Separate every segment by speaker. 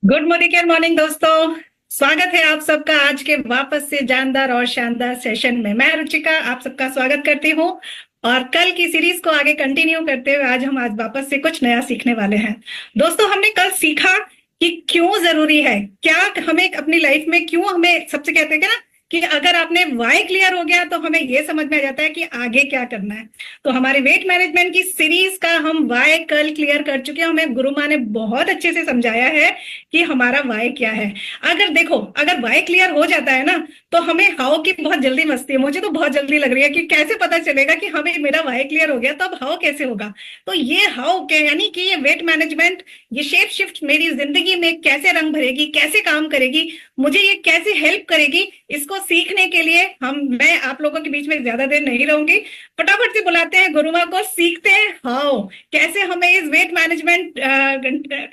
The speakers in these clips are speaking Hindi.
Speaker 1: गुड मॉर्निंग मॉर्निंग दोस्तों। स्वागत है आप सबका आज के वापस से जानदार और शानदार सेशन में। मैं रुचिका आप सबका स्वागत करती हूँ और कल की सीरीज को आगे कंटिन्यू करते हुए आज वापस से कुछ नया सीखने वाले हैं। दोस्तों, हमने कल सीखा कि क्यों जरूरी है, क्या हमें अपनी लाइफ में क्यों हमें सबसे कहते हैं क्या ना कि अगर आपने वाई क्लियर हो गया तो हमें ये समझ में आ जाता है कि आगे क्या करना है। तो हमारे वेट मैनेजमेंट की सीरीज का हम वाई कल क्लियर कर चुके हैं। हमें गुरु माँ ने बहुत अच्छे से समझाया है कि हमारा वाई क्या है। अगर देखो, अगर वाई क्लियर हो जाता है ना तो हमें हाउ की बहुत जल्दी मस्ती है। मुझे तो बहुत जल्दी लग रही है कि कैसे पता चलेगा कि हमें मेरा वाई क्लियर हो गया, तो अब हाउ कैसे होगा। तो ये हाउ के यानी कि ये वेट मैनेजमेंट, ये शेप शिफ्ट मेरी जिंदगी में कैसे रंग भरेगी, कैसे काम करेगी, मुझे ये कैसे हेल्प करेगी, इसको सीखने के लिए मैं आप लोगों के बीच में ज्यादा देर नहीं रहूंगी। फटाफट से बुलाते हैं गुरुमा को, सीखते हैं हाउ, कैसे हमें इस वेट मैनेजमेंट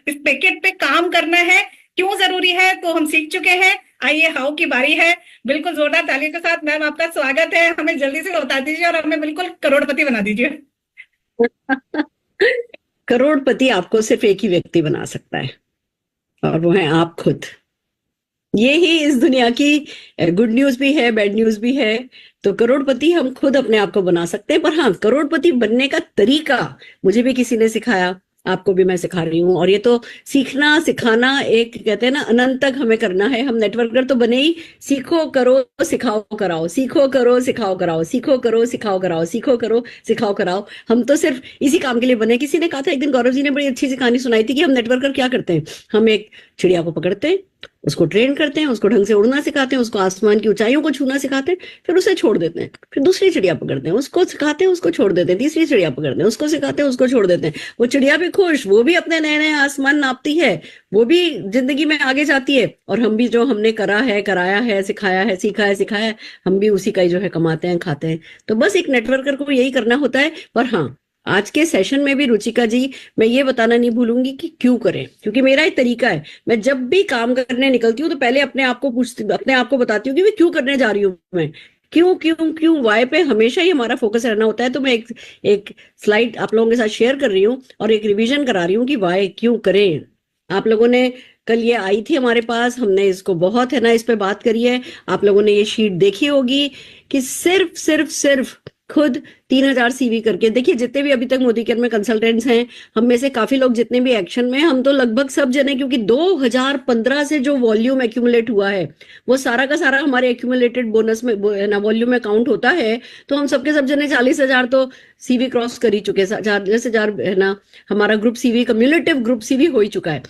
Speaker 1: इस पैकेट पे काम करना है, क्यों जरूरी है, तो हम सीख चुके हैं। आइए हाउ की बारी है। बिल्कुल जोरदार तालियों के साथ मैम आपका स्वागत है। हमें जल्दी से बता दीजिए और हमें बिल्कुल करोड़पति बना दीजिए।
Speaker 2: करोड़पति आपको सिर्फ एक ही व्यक्ति बना सकता है और वो है आप खुद। ये ही इस दुनिया की गुड न्यूज भी है, बैड न्यूज भी है। तो करोड़पति हम खुद अपने आप को बना सकते हैं, पर हाँ, करोड़पति बनने का तरीका मुझे भी किसी ने सिखाया, आपको भी मैं सिखा रही हूँ। और ये तो सीखना सिखाना एक कहते हैं ना, अनंत तक हमें करना है। हम नेटवर्कर तो बने ही सीखो करो सिखाओ कराओ, सीखो करो सिखाओ कराओ, सीखो करो सिखाओ कराओ, सीखो करो सिखाओ कराओ। हम तो सिर्फ इसी काम के लिए बने। किसी ने कहा था एक दिन, गौरव जी ने बड़ी अच्छी सी कहानी सुनाई थी कि हम नेटवर्कर क्या करते हैं। हम एक चिड़िया को पकड़ते हैं, उसको ट्रेन करते हैं, उसको ढंग से उड़ना सिखाते हैं, उसको आसमान की ऊंचाइयों को छूना सिखाते हैं, फिर उसे छोड़ देते हैं। फिर दूसरी चिड़िया पकड़ते हैं, उसको सिखाते हैं, उसको छोड़ देते हैं। तीसरी चिड़िया पकड़ते हैं, उसको सिखाते हैं, उसको छोड़ देते हैं। वो चिड़िया भी खुश, वो भी अपने नए नए आसमान नापती है, वो भी जिंदगी में आगे जाती है। और हम भी जो हमने करा है, कराया है, सिखाया है, सीखा है, सिखाया है, हम भी उसी का ही जो है कमाते हैं, खाते हैं। तो बस एक नेटवर्कर को यही करना होता है। पर हाँ, आज के सेशन में भी रुचिका जी, मैं ये बताना नहीं भूलूंगी कि क्यों करें, क्योंकि मेरा एक तरीका है। मैं जब भी काम करने निकलती हूँ तो पहले अपने आप को पूछती, अपने आप को बताती हूँ कि मैं क्यों करने जा रही हूँ। मैं क्यों क्यों क्यों वाई पे हमेशा ही हमारा फोकस रहना होता है। तो मैं एक स्लाइड आप लोगों के साथ शेयर कर रही हूँ और एक रिवीजन करा रही हूँ कि वाई क्यों करें। आप लोगों ने कल ये आई थी हमारे पास, हमने इसको बहुत है ना इस पे बात करी है। आप लोगों ने ये शीट देखी होगी कि सिर्फ सिर्फ सिर्फ खुद 3,000 सीवी करके देखिए। जितने भी अभी तक मोदी केयर में कंसल्टेंट्स हैं, हम में से काफी लोग जितने भी एक्शन में, हम तो लगभग सब जने, क्योंकि 2015 से जो वॉल्यूम एक्यूमुलेट हुआ है वो सारा का सारा हमारे एक्यूमुलेटेड बोनस में ना वॉल्यूम में काउंट होता है। तो हम सबके सब जने 40,000 तो सीवी क्रॉस कर ही चुके हैं। 40,000 है ना, हमारा group CV, cumulative group CV हो ही चुका है।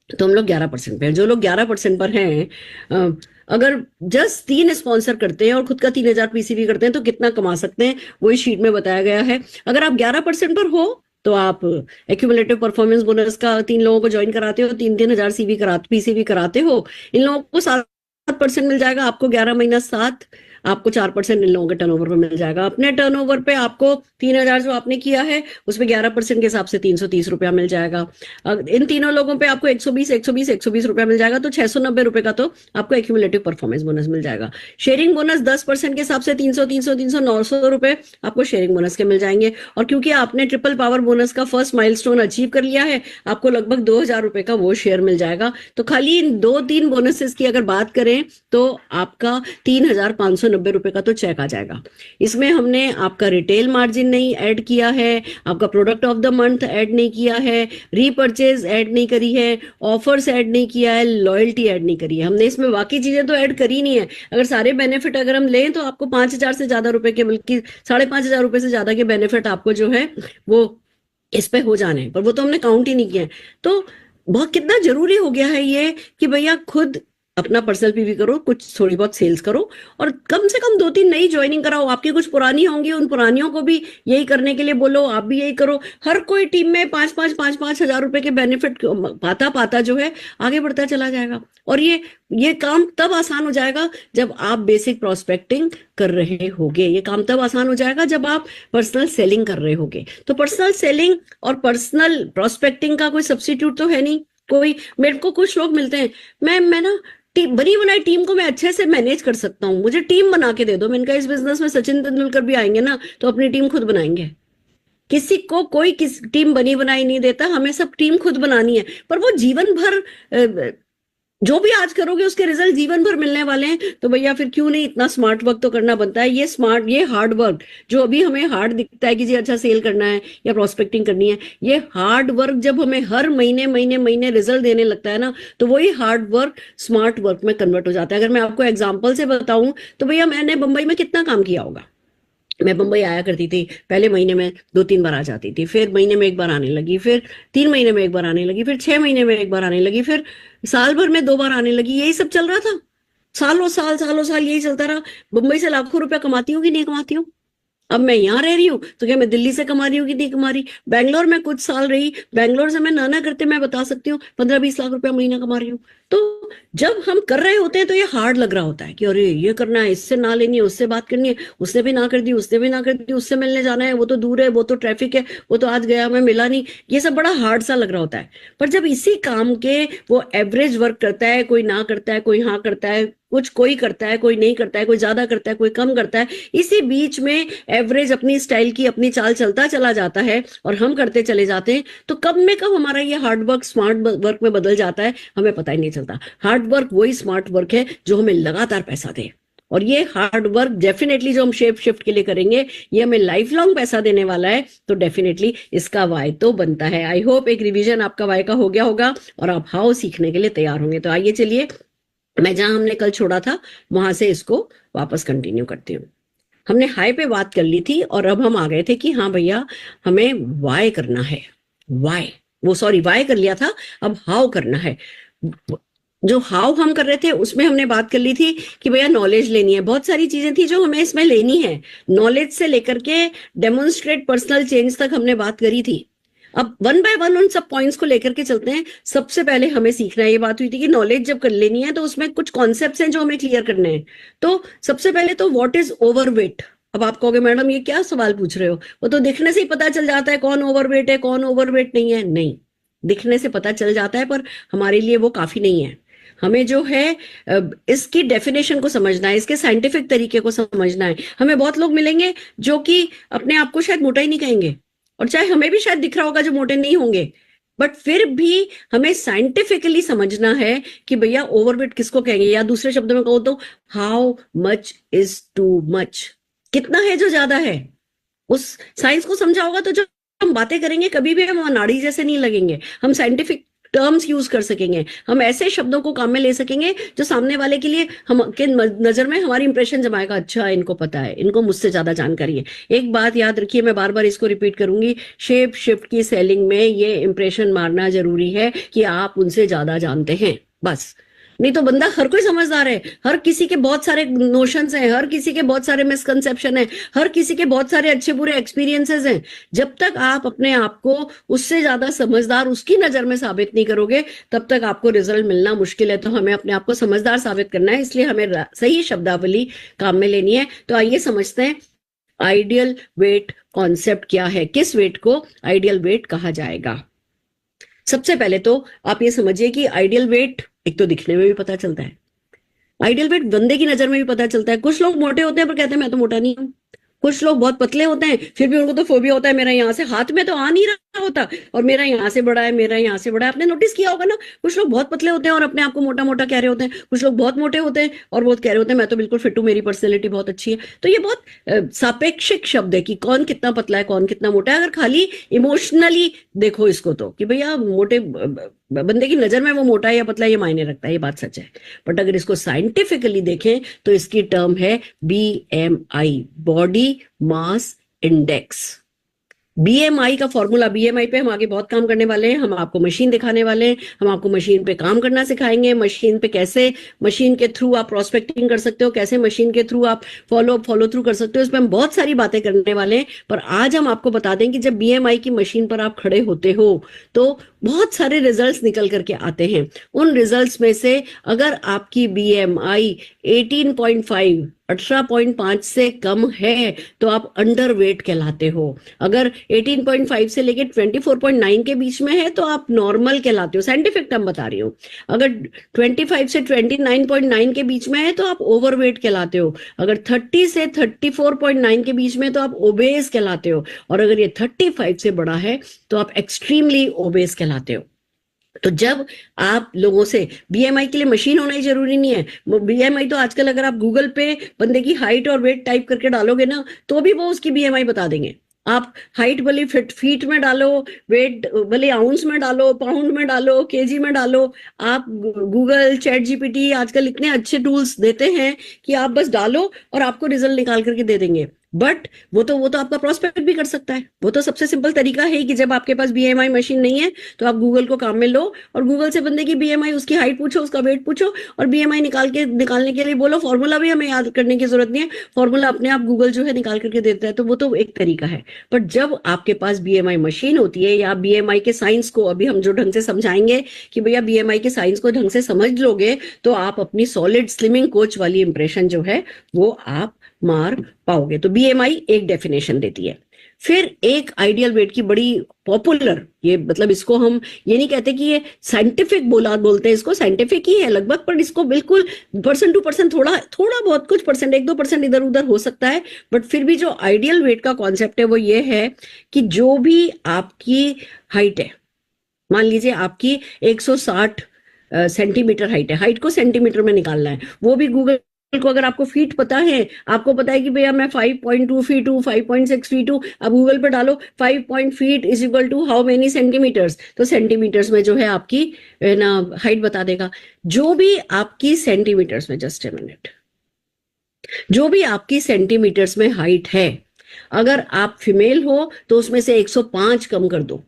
Speaker 2: तो हम लोग 11% पे हैं। जो लोग 11% पर हैं, अगर जस्ट 3 स्पॉन्सर करते हैं और खुद का 3,000 पीसीवी करते हैं तो कितना कमा सकते हैं, वही शीट में बताया गया है। अगर आप 11% पर हो तो आप एक्यूमुलेटिव परफॉर्मेंस बोनस का 3 लोगों को ज्वाइन कराते हो, 3,000 सीवी कराते, पीसीवी कराते हो। इन लोगों को 7% मिल जाएगा, आपको 11 माइनस 7, आपको 4% इन लोगों के टर्नओवर पर मिल जाएगा। अपने टर्नओवर पे आपको 3,000 जो आपने किया है उसमें 11% के हिसाब से 330 रुपया मिल जाएगा। इन तीनों लोगों पे आपको 120 रुपया मिल जाएगा, तो 690 रुपए का तो आपको एक्यूमुलेटिव परफॉर्मेंस बोनस मिल जाएगा। शेयरिंग बोनस 10% के हिसाब से 300 900 रुपए आपको शेयरिंग बोनस के मिल जाएंगे। और क्योंकि आपने ट्रिपल पावर बोनस का फर्स्ट माइलस्टोन अचीव कर लिया है, आपको लगभग 2,000 रुपए का वो शेयर मिल जाएगा। तो खाली इन 2-3 बोनसेस की अगर बात करें तो आपका 3,590 रुपए का तो चेक आ जाएगा। इसमें हमने आपका रिटेल मार्जिन नहीं ऐड किया है, आपका product of the month add नहीं किया है, रीपर्चेज ऐड नहीं करी है, ऑफर्स ऐड नहीं किया है, लॉयल्टी ऐड नहीं करी है। हमने इसमें बाकी चीजें तो ऐड करी नहीं है। अगर सारे बेनिफिट अगर हम लें तो आपको 5,000 से ज्यादा रुपए के, बल्कि 5,500 रुपए से ज्यादा के बेनिफिट आपको जो है वो इस पे हो जाने हैं, पर वो तो हमने काउंट ही नहीं किया है। तो बहुत कितना जरूरी हो गया है ये कि भैया खुद अपना पर्सनल पीवी करो, कुछ थोड़ी बहुत सेल्स करो और कम से कम 2-3 नई ज्वाइनिंग कराओ। आपकी कुछ पुरानी होंगी, उन पुरानियों को भी यही करने के लिए बोलो, आप भी यही करो। हर कोई टीम में 5-5 हजार रुपए के बेनिफिट पाता पाता जो है आगे बढ़ता चला जाएगा। और ये काम तब आसान हो जाएगा जब आप बेसिक प्रोस्पेक्टिंग कर रहे होगे। ये काम तब आसान हो जाएगा जब आप पर्सनल सेलिंग कर रहे होगे। तो पर्सनल सेलिंग और पर्सनल प्रोस्पेक्टिंग का कोई सब्स्टिट्यूट तो है नहीं कोई। मेरे को कुछ लोग मिलते हैं, मैं ना बनी बनाई टीम को मैं अच्छे से मैनेज कर सकता हूँ, मुझे टीम बना के दे दो। मैंने कहा इस बिजनेस में सचिन तेंदुलकर भी आएंगे ना तो अपनी टीम खुद बनाएंगे। किसी को कोई टीम बनी बनाई नहीं देता, हमें सब टीम खुद बनानी है। पर वो जीवन भर जो भी आज करोगे उसके रिजल्ट जीवन भर मिलने वाले हैं। तो भैया फिर क्यों नहीं इतना स्मार्ट वर्क तो करना बनता है। ये हार्ड वर्क जो अभी हमें हार्ड दिखता है कि जी अच्छा सेल करना है या प्रोस्पेक्टिंग करनी है, ये हार्ड वर्क जब हमें हर महीने महीने महीने रिजल्ट देने लगता है ना, तो वही हार्ड वर्क स्मार्ट वर्क में कन्वर्ट हो जाता है। अगर मैं आपको एग्जाम्पल से बताऊं तो भैया मैंने बंबई में कितना काम किया होगा। मैं बंबई आया करती थी, पहले महीने में 2-3 बार आ जाती थी, फिर महीने में एक बार आने लगी, फिर 3 महीने में एक बार आने लगी, फिर 6 महीने में एक बार आने लगी, फिर साल भर में 2 बार आने लगी। यही सब चल रहा था, सालों साल यही चलता रहा। बंबई से लाखों रुपया कमाती हूँ कि नहीं कमाती हूँ। अब मैं यहाँ रह रही हूँ तो क्या मैं दिल्ली से कमा रही हूँ कि नहीं कमा रही। बैंगलोर में कुछ साल रही, बैंगलोर से मैं ना करते मैं बता सकती हूँ 15-20 लाख रुपया महीना कमा रही हूँ। तो जब हम कर रहे होते हैं तो ये हार्ड लग रहा होता है कि अरे ये करना है, इससे ना लेनी है, उससे बात करनी है, उसने भी ना कर दी, उसने भी ना कर दी, उससे मिलने जाना है, वो तो दूर है, वो तो ट्रैफिक है, वो तो आज गया मैं मिला नहीं। ये सब बड़ा हार्ड सा लग रहा होता है। पर जब इसी काम के वो एवरेज वर्क करता है, कोई ना करता है, कोई हाँ करता है, कुछ कोई करता है, कोई नहीं करता है, कोई ज्यादा करता है, कोई कम करता है, इसी बीच में एवरेज अपनी स्टाइल की अपनी चाल चलता चला जाता है और हम करते चले जाते हैं, तो कब में कब हमारा ये हार्ड वर्क स्मार्ट वर्क में बदल जाता है हमें पता ही नहीं चलता। हार्ड वर्क वही स्मार्ट वर्क है जो हमें लगातार पैसा दे, और ये हार्ड वर्क डेफिनेटली जो हम शेप शिफ्ट के लिए करेंगे ये हमें लाइफ लॉन्ग पैसा देने वाला है। तो डेफिनेटली इसका वाई तो बनता है। आई होप एक रिवीजन आपका वाई का हो गया होगा और आप हाउ सीखने के लिए तैयार होंगे। तो आइए चलिए मैं जहां हमने कल छोड़ा था वहां से इसको वापस कंटिन्यू करती हूँ। हमने हाई पे बात कर ली थी और अब हम आ गए थे कि हाँ भैया हमें वाई करना है। वाई कर लिया था, अब हाउ करना है। जो हाउ हम कर रहे थे उसमें हमने बात कर ली थी कि भैया नॉलेज लेनी है, बहुत सारी चीजें थी जो हमें इसमें लेनी है। नॉलेज से लेकर के डेमोन्स्ट्रेट पर्सनल चेंज तक हमने बात करी थी। अब वन बाय वन उन सब पॉइंट्स को लेकर के चलते हैं। सबसे पहले हमें सीखना है, ये बात हुई थी कि नॉलेज जब कर लेनी है तो उसमें कुछ कॉन्सेप्ट्स हैं जो हमें क्लियर करने हैं। तो सबसे पहले तो व्हाट इज ओवरवेट। अब आप कहोगे मैडम ये क्या सवाल पूछ रहे हो, वो तो दिखने से ही पता चल जाता है कौन ओवरवेट है कौन ओवरवेट नहीं है। नहीं, दिखने से पता चल जाता है पर हमारे लिए वो काफी नहीं है। हमें जो है इसकी डेफिनेशन को समझना है, इसके साइंटिफिक तरीके को समझना है। हमें बहुत लोग मिलेंगे जो कि अपने आप को शायद मोटा ही नहीं कहेंगे, और चाहे हमें भी शायद दिख रहा होगा जो मोटे नहीं होंगे, बट फिर भी हमें साइंटिफिकली समझना है कि भैया ओवरवेट किसको कहेंगे, या दूसरे शब्दों में कहो तो how much is too much, कितना है जो ज्यादा है। उस साइंस को समझा होगा तो जो हम बातें करेंगे कभी भी हम अनाड़ी जैसे नहीं लगेंगे, हम साइंटिफिक टर्म्स यूज कर सकेंगे, हम ऐसे शब्दों को काम में ले सकेंगे जो सामने वाले के लिए हम के नजर में हमारी इंप्रेशन जमाएगा, अच्छा इनको पता है, इनको मुझसे ज्यादा जानकारी है। एक बात याद रखिए, मैं बार बार इसको रिपीट करूंगी, शेप शिफ्ट की सेलिंग में ये इंप्रेशन मारना जरूरी है कि आप उनसे ज्यादा जानते हैं, बस। नहीं तो बंदा हर कोई समझदार है, हर किसी के बहुत सारे नोशंस हैं, हर किसी के बहुत सारे मिसकंसेप्शन हैं, हर किसी के बहुत सारे अच्छे बुरे एक्सपीरियंसेस हैं। जब तक आप अपने आप को उससे ज्यादा समझदार उसकी नजर में साबित नहीं करोगे तब तक आपको रिजल्ट मिलना मुश्किल है। तो हमें अपने आप को समझदार साबित करना है, इसलिए हमें सही शब्दावली काम में लेनी है। तो आइए समझते हैं आइडियल वेट कॉन्सेप्ट क्या है, किस वेट को आइडियल वेट कहा जाएगा। सबसे पहले तो आप ये समझिए कि आइडियल वेट एक तो दिखने में भी पता चलता है, आइडियल वेट बंदे की नजर में भी पता चलता है। कुछ लोग मोटे होते हैं पर कहते हैं मैं तो मोटा नहीं हूं, कुछ लोग बहुत पतले होते हैं फिर भी उनको तो फोबिया होता है, मेरा यहाँ से हाथ में तो आ नहीं रहा होता और मेरा यहाँ से बड़ा है, मेरा यहाँ से बड़ा है। आपने नोटिस किया होगा ना, कुछ लोग बहुत पतले होते हैं और अपने आप को मोटा मोटा कह रहे होते हैं, कुछ लोग बहुत मोटे होते हैं और बहुत कह रहे होते हैं मैं तो बिल्कुल फिट हूं, मेरी पर्सनैलिटी बहुत अच्छी है। तो ये बहुत सापेक्षिक शब्द है कि कौन कितना पतला है कौन कितना मोटा है। अगर खाली इमोशनली देखो इसको तो कि भैया मोटे बंदे की नजर में वो मोटा है या पतला ये मायने रखता है, ये बात सच है। बट अगर इसको साइंटिफिकली देखें तो इसकी टर्म है BMI, body mass index. BMI का फॉर्मूला, BMI पे हम आगे बहुत काम करने वाले हैं, हम आपको मशीन दिखाने वाले हैं, हम आपको मशीन पे काम करना सिखाएंगे, मशीन पे कैसे मशीन के थ्रू आप प्रोस्पेक्टिंग कर सकते हो, कैसे मशीन के थ्रू आप फॉलो थ्रू कर सकते हो, इस पर हम बहुत सारी बातें करने वाले हैं। पर आज हम आपको बता दें कि जब BMI की मशीन पर आप खड़े होते हो तो बहुत सारे रिजल्ट्स निकल करके आते हैं। उन रिजल्ट्स में से अगर आपकी बीएमआई 18.5 18.5 से कम है तो आप अंडरवेट कहलाते हो। अगर 18.5 से लेके 24.9 के बीच में है तो आप नॉर्मल कहलाते हो, साइंटिफिक टर्म बता रही हूँ। अगर 25 से 29.9 के बीच में है तो आप ओवरवेट कहलाते हो। अगर 30 से 34.9 के बीच में तो आप ओबेस कहलाते हो। और अगर ये 35 से बड़ा है तो आप एक्सट्रीमली ओबेस कहलाते हो। तो जब आप लोगों से बीएमआई के लिए मशीन होना ही जरूरी नहीं है। बीएमआई तो आजकल अगर आप गूगल पे बंदे की हाइट और वेट टाइप करके डालोगे ना तो भी वो उसकी बीएमआई बता देंगे। आप हाइट भले फीट में डालो, वेट भले आउंस में डालो, पाउंड में डालो, केजी में डालो, आप गूगल चैट जीपीटी आजकल इतने अच्छे टूल्स देते हैं कि आप बस डालो और आपको रिजल्ट निकाल करके दे देंगे। बट वो तो आपका प्रोस्पेक्ट भी कर सकता है। वो तो सबसे सिंपल तरीका है कि जब आपके पास बीएमआई मशीन नहीं है तो आप गूगल को काम में लो और गूगल से बंदे की बीएमआई, उसकी हाइट पूछो, उसका वेट पूछो और बीएमआई निकालने के लिए बोलो। फॉर्मूला भी हमें याद करने की जरूरत नहीं है, फॉर्मूला अपने आप गूगल जो है निकाल करके देता है। तो वो तो एक तरीका है। पर जब आपके पास बीएमआई मशीन होती है या बीएमआई के साइंस को अभी हम जो ढंग से समझाएंगे कि भैया बीएमआई के साइंस को ढंग से समझ लोगे तो आप अपनी सॉलिड स्लिमिंग कोच वाली इंप्रेशन जो है वो आप मार पाओगे। तो बीएमआई एक डेफिनेशन देती है। फिर एक आइडियल वेट की बड़ी पॉपुलर, ये मतलब इसको हम ये नहीं कहते कि ये साइंटिफिक बोलते हैं, इसको साइंटिफिक ही है लगभग, पर इसको बिल्कुल पर्सन टू पर्सन थोड़ा बहुत कुछ परसेंट 1-2% इधर उधर हो सकता है। बट फिर भी जो आइडियल वेट का कॉन्सेप्ट है वो ये है कि जो भी आपकी हाइट है, मान लीजिए आपकी 160 सेंटीमीटर हाइट है, हाइट को सेंटीमीटर में निकालना है। वो भी गूगल को अगर आपको फीट पता है, आपको पता है कि भैया मैं 5.2 फीट हूँ, 5.6 फीट हूँ, अब गूगल पे डालो 5 feet is equal to how many centimetres, तो सेंटीमीटर्स में जो है आपकी ना हाइट बता देगा। जो भी आपकी सेंटीमीटर्स में, जस्ट ए मिनट, जो भी आपकी सेंटीमीटर्स में हाइट है, अगर आप फीमेल हो तो उसमें से 105 कम कर दो।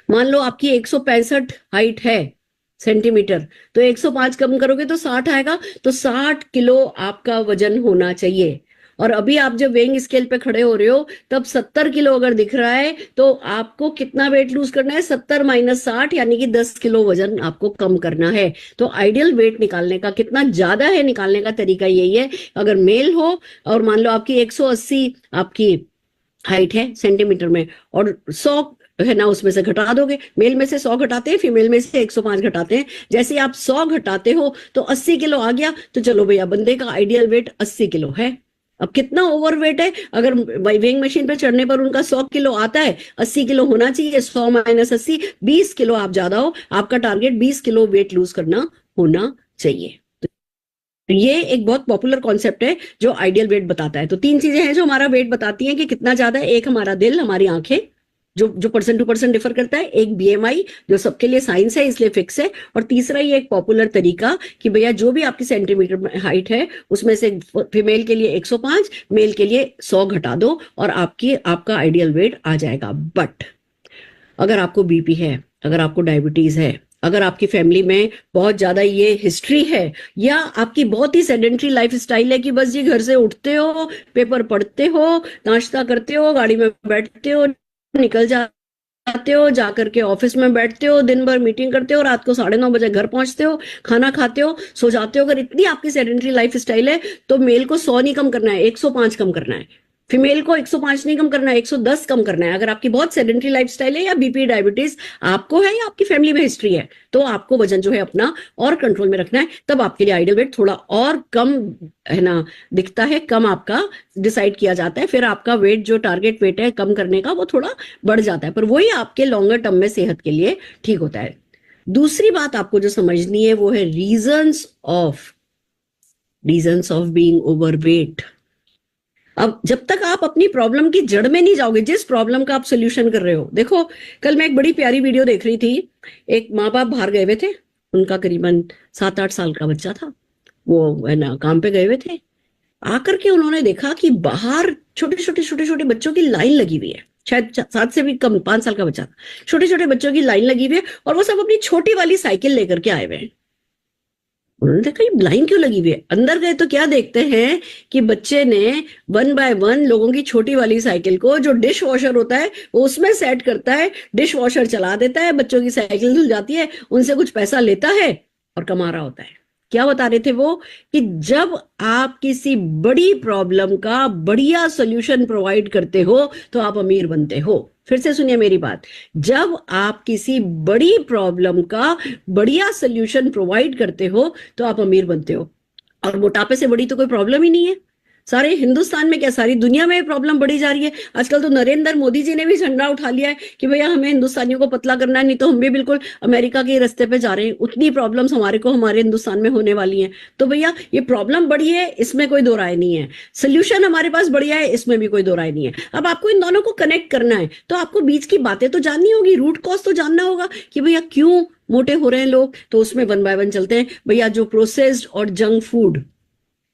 Speaker 2: मान लो आपकी 165 हाइट है सेंटीमीटर, तो 105 कम करोगे तो 60 आएगा। तो 60 किलो आपका वजन होना चाहिए। और अभी आप जब वेइंग स्केल पे खड़े हो रहे हो तब 70 किलो अगर दिख रहा है तो आपको कितना वेट लूज करना है? 70 माइनस 60 यानी कि 10 किलो वजन आपको कम करना है। तो आइडियल वेट निकालने का कितना ज्यादा है, निकालने का तरीका यही है। अगर मेल हो और मान लो आपकी 180 आपकी हाइट है सेंटीमीटर में और 100 है ना उसमें से घटा दोगे। मेल में से 100 घटाते हैं, फीमेल में से 105 घटाते हैं। जैसे आप 100 घटाते हो तो 80 किलो आ गया। तो चलो भैया, बंदे का आइडियल वेट 80 किलो है। अब कितना ओवरवेट है? अगर वेइंग मशीन पे चढ़ने पर उनका 100 किलो आता है, 80 किलो होना चाहिए। 100 माइनस 80, 20 किलो आप ज्यादा हो। आपका टारगेट 20 किलो वेट लूज करना होना चाहिए। तो ये एक बहुत पॉपुलर कॉन्सेप्ट है जो आइडियल वेट बताता है। तो 3 चीजें हैं जो हमारा वेट बताती हैं कि कितना ज्यादा है। एक हमारा दिल, हमारी आंखें, जो पर्सन टू पर्सन डिफर करता है। एक बीएमआई जो सबके लिए साइंस है इसलिए फिक्स है। और तीसरा ये एक पॉपुलर तरीका कि भैया जो भी आपकी सेंटीमीटर हाइट है उसमें से फीमेल के लिए 105, मेल के लिए 100 घटा दो और आपका आइडियल वेट आ जाएगा। बट अगर आपको बीपी है, अगर आपको डायबिटीज है, अगर आपकी फैमिली में बहुत ज्यादा ये हिस्ट्री है, या आपकी बहुत ही सेडेंट्री लाइफ स्टाइल है कि बस ये घर से उठते हो, पेपर पढ़ते हो, नाश्ता करते हो, गाड़ी में बैठते हो, निकल जाते हो, जाकर के ऑफिस में बैठते हो, दिन भर मीटिंग करते हो, रात को 9:30 बजे घर पहुंचते हो, खाना खाते हो, सो जाते हो। अगर इतनी आपकी सेडेंट्री लाइफ स्टाइल है तो मेल को 100 नहीं कम करना है, 105 कम करना है। फीमेल को 105 नहीं कम करना है, 110 कम करना है। अगर आपकी बहुत सेडेंट्री लाइफस्टाइल है या बीपी डायबिटीज आपको है या आपकी फैमिली में हिस्ट्री है तो आपको वजन जो है अपना और कंट्रोल में रखना है। तब आपके लिए आइडियल वेट थोड़ा और कम है ना दिखता है, कम आपका डिसाइड किया जाता है। फिर आपका वेट जो टारगेट वेट है कम करने का वो थोड़ा बढ़ जाता है, पर वही आपके लॉन्गर टर्म में सेहत के लिए ठीक होता है। दूसरी बात आपको जो समझनी है वो है रीजंस ऑफ बीइंग ओवरवेट। अब जब तक आप अपनी प्रॉब्लम की जड़ में नहीं जाओगे, जिस प्रॉब्लम का आप सोल्यूशन कर रहे हो। देखो, कल मैं एक बड़ी प्यारी वीडियो देख रही थी। एक माँ बाप बाहर गए हुए थे, उनका करीबन 7-8 साल का बच्चा था। वो है ना काम पे गए हुए थे। आकर के उन्होंने देखा कि बाहर छोटे छोटे बच्चों की लाइन लगी हुई है। शायद 7 से भी कम, 5 साल का बच्चा था। छोटे छोटे बच्चों की लाइन लगी हुई है और वो सब अपनी छोटी वाली साइकिल लेकर के आए हुए हैं। उन्होंने देखा ये लाइन क्यों लगी हुई है, अंदर गए तो क्या देखते हैं कि बच्चे ने 1 बाय 1 लोगों की छोटी वाली साइकिल को, जो डिश वॉशर होता है वो उसमें सेट करता है, डिश वॉशर चला देता है, बच्चों की साइकिल धुल जाती है, उनसे कुछ पैसा लेता है और कमा रहा होता है। क्या बता रहे थे वो, कि जब आप किसी बड़ी प्रॉब्लम का बढ़िया सॉल्यूशन प्रोवाइड करते हो तो आप अमीर बनते हो। फिर से सुनिए मेरी बात, जब आप किसी बड़ी प्रॉब्लम का बढ़िया सॉल्यूशन प्रोवाइड करते हो तो आप अमीर बनते हो। और मोटापे से बड़ी तो कोई प्रॉब्लम ही नहीं है। सारे हिंदुस्तान में क्या, सारी दुनिया में प्रॉब्लम बढ़ी जा रही है। आजकल तो नरेंद्र मोदी जी ने भी झंडा उठा लिया है कि भैया हमें हिंदुस्तानियों को पतला करना है, नहीं तो हम भी बिल्कुल अमेरिका के रास्ते पे जा रहे हैं। उतनी प्रॉब्लम्स हमारे को हमारे हिंदुस्तान में होने वाली हैं। तो भैया ये प्रॉब्लम बढ़ी है, इसमें कोई दो राय नहीं है, सोल्यूशन हमारे पास बढ़िया है, इसमें भी कोई दो राय नहीं है। अब आपको इन दोनों को कनेक्ट करना है तो आपको बीच की बातें तो जाननी होगी, रूट कॉज तो जानना होगा कि भैया क्यों मोटे हो रहे हैं लोग। तो उसमें 1 बाय 1 चलते हैं। भैया जो प्रोसेस्ड और जंक फूड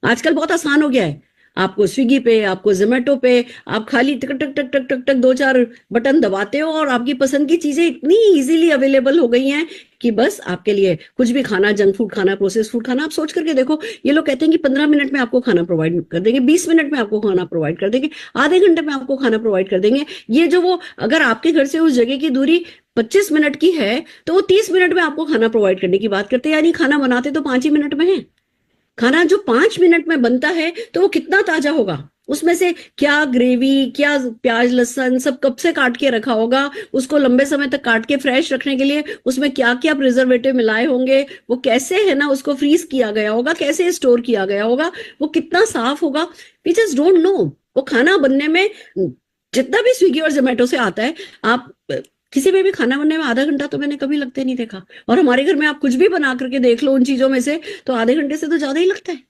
Speaker 2: आजकल बहुत आसान हो गया है, आपको स्विगी पे, आपको जोमेटो पे, आप खाली टक टक टक टक टक टक 2-4 बटन दबाते हो और आपकी पसंद की चीजें इतनी इजीली अवेलेबल हो गई हैं कि बस आपके लिए कुछ भी खाना, जंक फूड खाना, प्रोसेस फूड खाना। आप सोच करके देखो, ये लोग कहते हैं कि 15 मिनट में आपको खाना प्रोवाइड कर देंगे, 20 मिनट में आपको खाना प्रोवाइड कर देंगे, आधे घंटे में आपको खाना प्रोवाइड कर देंगे। ये जो वो, अगर आपके घर से उस जगह की दूरी 25 मिनट की है तो वो 30 मिनट में आपको खाना प्रोवाइड करने की बात करते हैं। यानी खाना बनाते तो 5 ही मिनट में है। खाना जो 5 मिनट में बनता है तो वो कितना ताजा होगा, उसमें से क्या ग्रेवी, क्या प्याज लहसुन सब कब से काट के रखा होगा, उसको लंबे समय तक काट के फ्रेश रखने के लिए उसमें क्या क्या प्रिजर्वेटिव मिलाए होंगे, वो कैसे है ना उसको फ्रीज किया गया होगा, कैसे स्टोर किया गया होगा, वो कितना साफ होगा, वी जस्ट डोंट नो। वो खाना बनने में जितना भी स्विगी और जोमेटो से आता है, आप किसी में भी खाना बनने में आधा घंटा तो मैंने कभी लगते नहीं देखा। और हमारे घर में आप कुछ भी बना करके देख लो उन चीजों में से, तो आधे घंटे से तो ज्यादा ही लगता है।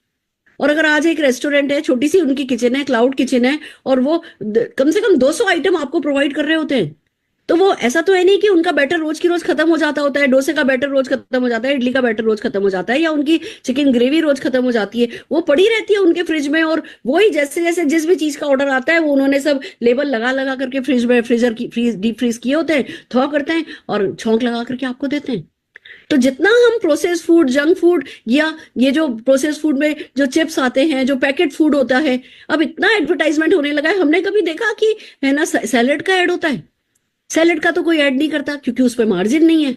Speaker 2: और अगर आज एक रेस्टोरेंट है, छोटी सी उनकी किचन है, क्लाउड किचन है, और वो कम से कम 200 आइटम आपको प्रोवाइड कर रहे होते हैं, तो वो ऐसा तो है नहीं कि उनका बैटर रोज की रोज खत्म हो जाता होता है। डोसे का बैटर रोज खत्म हो जाता है, इडली का बैटर रोज खत्म हो जाता है, या उनकी चिकन ग्रेवी रोज खत्म हो जाती है। वो पड़ी रहती है उनके फ्रिज में, और वही जैसे जैसे जिस भी चीज का ऑर्डर आता है वो उन्होंने सब लेबल लगा लगा करके फ्रिज में, फ्रीजर की डीप फ्रीज किए होते हैं, थॉ करते हैं और छौंक लगा करके आपको देते हैं। तो जितना हम प्रोसेस फूड, जंक फूड, या ये जो प्रोसेस फूड में जो चिप्स आते हैं, जो पैकेट फूड होता है, अब इतना एडवर्टाइजमेंट होने लगा है। हमने कभी देखा कि है ना सैलेड का ऐड होता है? सैलेड का तो कोई ऐड नहीं करता, क्योंकि उस पर मार्जिन नहीं है।